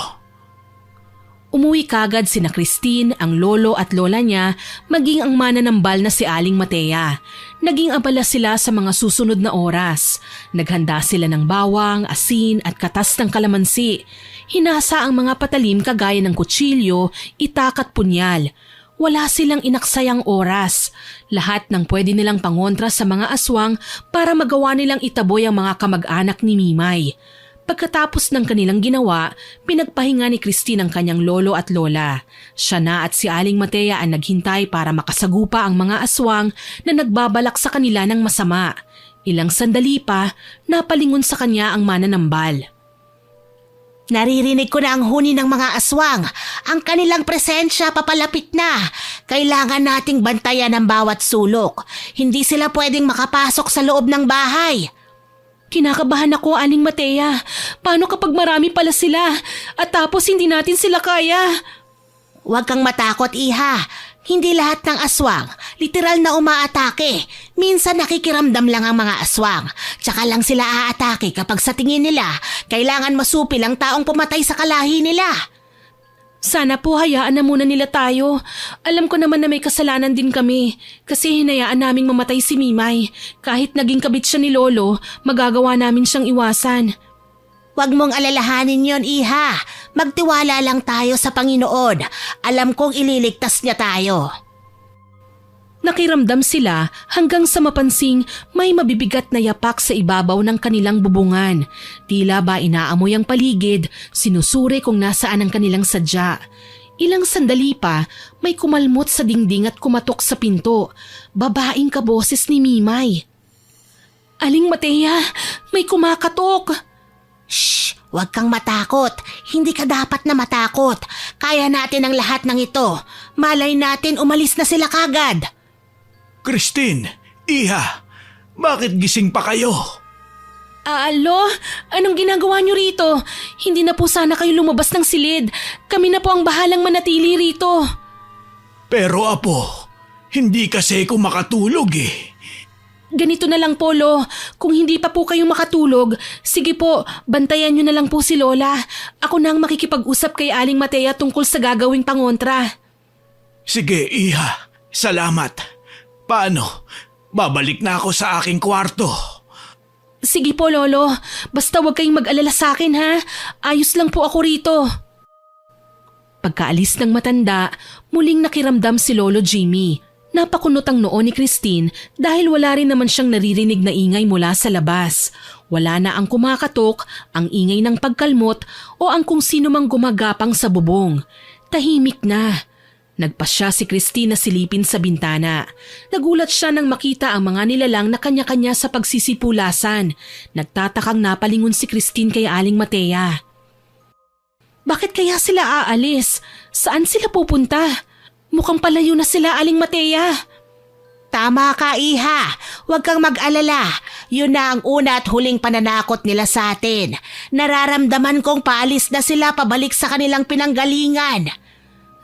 Umuwi kagad sina Christine, ang lolo at lola niya, maging ang mananambal na si Aling Matea. Naging abala sila sa mga susunod na oras. Naghanda sila ng bawang, asin at katas ng kalamansi. Hinasa ang mga patalim kagaya ng kutsilyo, itak at punyal. Wala silang inaksayang oras. Lahat ng pwede nilang pangontra sa mga aswang para magawa nilang itaboy ang mga kamag-anak ni Mimay. Pagkatapos ng kanilang ginawa, pinagpahinga ni Christine ang kanyang lolo at lola. Siya na at si Aling Matea ang naghintay para makasagupa ang mga aswang na nagbabalak sa kanila ng masama. Ilang sandali pa, napalingon sa kanya ang mananambal. Naririnig ko na ang huni ng mga aswang. Ang kanilang presensya papalapit na. Kailangan nating bantayan ang bawat sulok. Hindi sila pwedeng makapasok sa loob ng bahay. Kinakabahan ako, Aling Matea. Paano kapag marami pala sila at tapos hindi natin sila kaya? Huwag kang matakot, Iha. Hindi lahat ng aswang literal na umaatake. Minsan nakikiramdam lang ang mga aswang. Tsaka lang sila aatake kapag sa tingin nila kailangan masupil ang taong pumatay sa kalahi nila. Sana po hayaan na muna nila tayo. Alam ko naman na may kasalanan din kami kasi hinayaan naming mamatay si Mimay. Kahit naging kabit siya ni Lolo, magagawa namin siyang iwasan. Huwag mong alalahanin yon, Iha. Magtiwala lang tayo sa Panginoon. Alam kong ililigtas niya tayo. Nakiramdam sila hanggang sa mapansing may mabibigat na yapak sa ibabaw ng kanilang bubungan. Tila ba inaamoy ang paligid, sinusuri kung nasaan ang kanilang sadya. Ilang sandali pa, may kumalmot sa dingding at kumatok sa pinto. Babaeng kaboses ni Mimay. Aling Matea, may kumakatok! Shh! Huwag kang matakot. Hindi ka dapat na matakot. Kaya natin ang lahat ng ito. Malay natin umalis na sila kagad. Christine, Iha, bakit gising pa kayo? Alo, anong ginagawa niyo rito? Hindi na po sana kayo lumabas ng silid. Kami na po ang bahalang manatili rito. Pero Apo, hindi kasi ako makatulog Ganito na lang po, Lo. Kung hindi pa po kayo makatulog, sige po, bantayan niyo na lang po si Lola. Ako na ang makikipag-usap kay Aling Matea tungkol sa gagawing pangontra. Sige, Iha. Salamat. Paano? Babalik na ako sa aking kwarto. Sige po, Lolo. Basta huwag kayong mag-alala sa akin, ha? Ayos lang po ako rito. Pagkaalis ng matanda, muling nakiramdam si Lolo Jimmy. Napakunot ang noo ni Christine dahil wala rin naman siyang naririnig na ingay mula sa labas. Wala na ang kumakatok, ang ingay ng pagkalmot o ang kung sino mang gumagapang sa bubong. Tahimik na. Nagpasya si Christine na silipin sa bintana. Nagulat siya nang makita ang mga nilalang na kanya-kanya sa pagsisipulasan. Nagtatakang napalingon si Christine kay Aling Matea. Bakit kaya sila aalis? Saan sila pupunta? Mukhang palayo na sila, Aling Matea. Tama ka, Iha. Huwag kang mag-alala. Yun na ang una at huling pananakot nila sa atin. Nararamdaman kong paalis na sila pabalik sa kanilang pinanggalingan.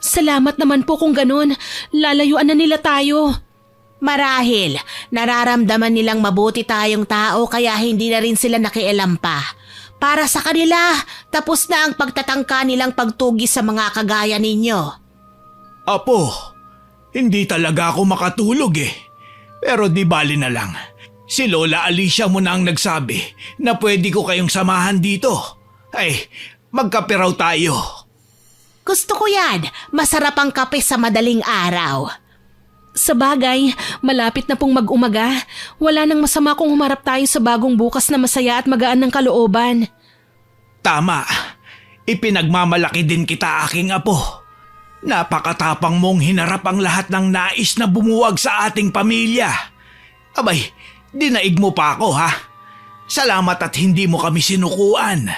Salamat naman po kung ganun. Lalayuan na nila tayo. Marahil, nararamdaman nilang mabuti tayong tao kaya hindi na rin sila nakialam pa. Para sa kanila, tapos na ang pagtatangka nilang pagtugi sa mga kagaya ninyo. Apo, hindi talaga ako makatulog eh. Pero di bali na lang. Si Lola Alicia mo na ang nagsabi na pwede ko kayong samahan dito. Ay, magkape raw tayo. Gusto ko yan. Masarap ang kape sa madaling araw. Sa bagay, malapit na pong mag-umaga. Wala nang masama kung humarap tayo sa bagong bukas na masaya at magaan ng kalooban. Tama. Ipinagmamalaki din kita, aking apo. Napakatapang mong hinarap ang lahat ng nais na bumuwag sa ating pamilya. Abay, dinaig mo pa ako ha. Salamat at hindi mo kami sinukuan.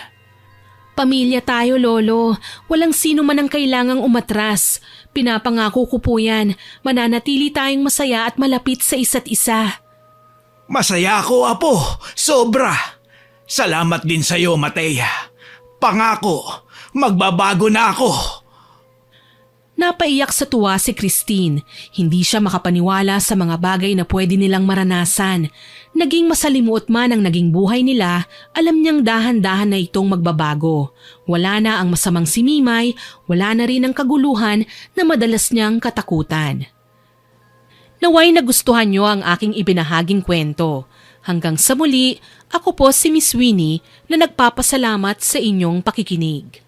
Pamilya tayo, Lolo. Walang sino man ang kailangang umatras. Pinapangako ko po yan. Mananatili tayong masaya at malapit sa isa't isa. Masaya ako, apo. Sobra. Salamat din sa'yo, Matea. Pangako, magbabago na ako. Napaiyak sa tuwa si Christine. Hindi siya makapaniwala sa mga bagay na pwede nilang maranasan. Naging masalimuot man ang naging buhay nila, alam niyang dahan-dahan na itong magbabago. Wala na ang masamang si Mimay, wala na rin ang kaguluhan na madalas niyang katakutan. Naway nagustuhan niyo ang aking ibinahaging kwento. Hanggang sa muli, ako po si Miss Winnie na nagpapasalamat sa inyong pakikinig.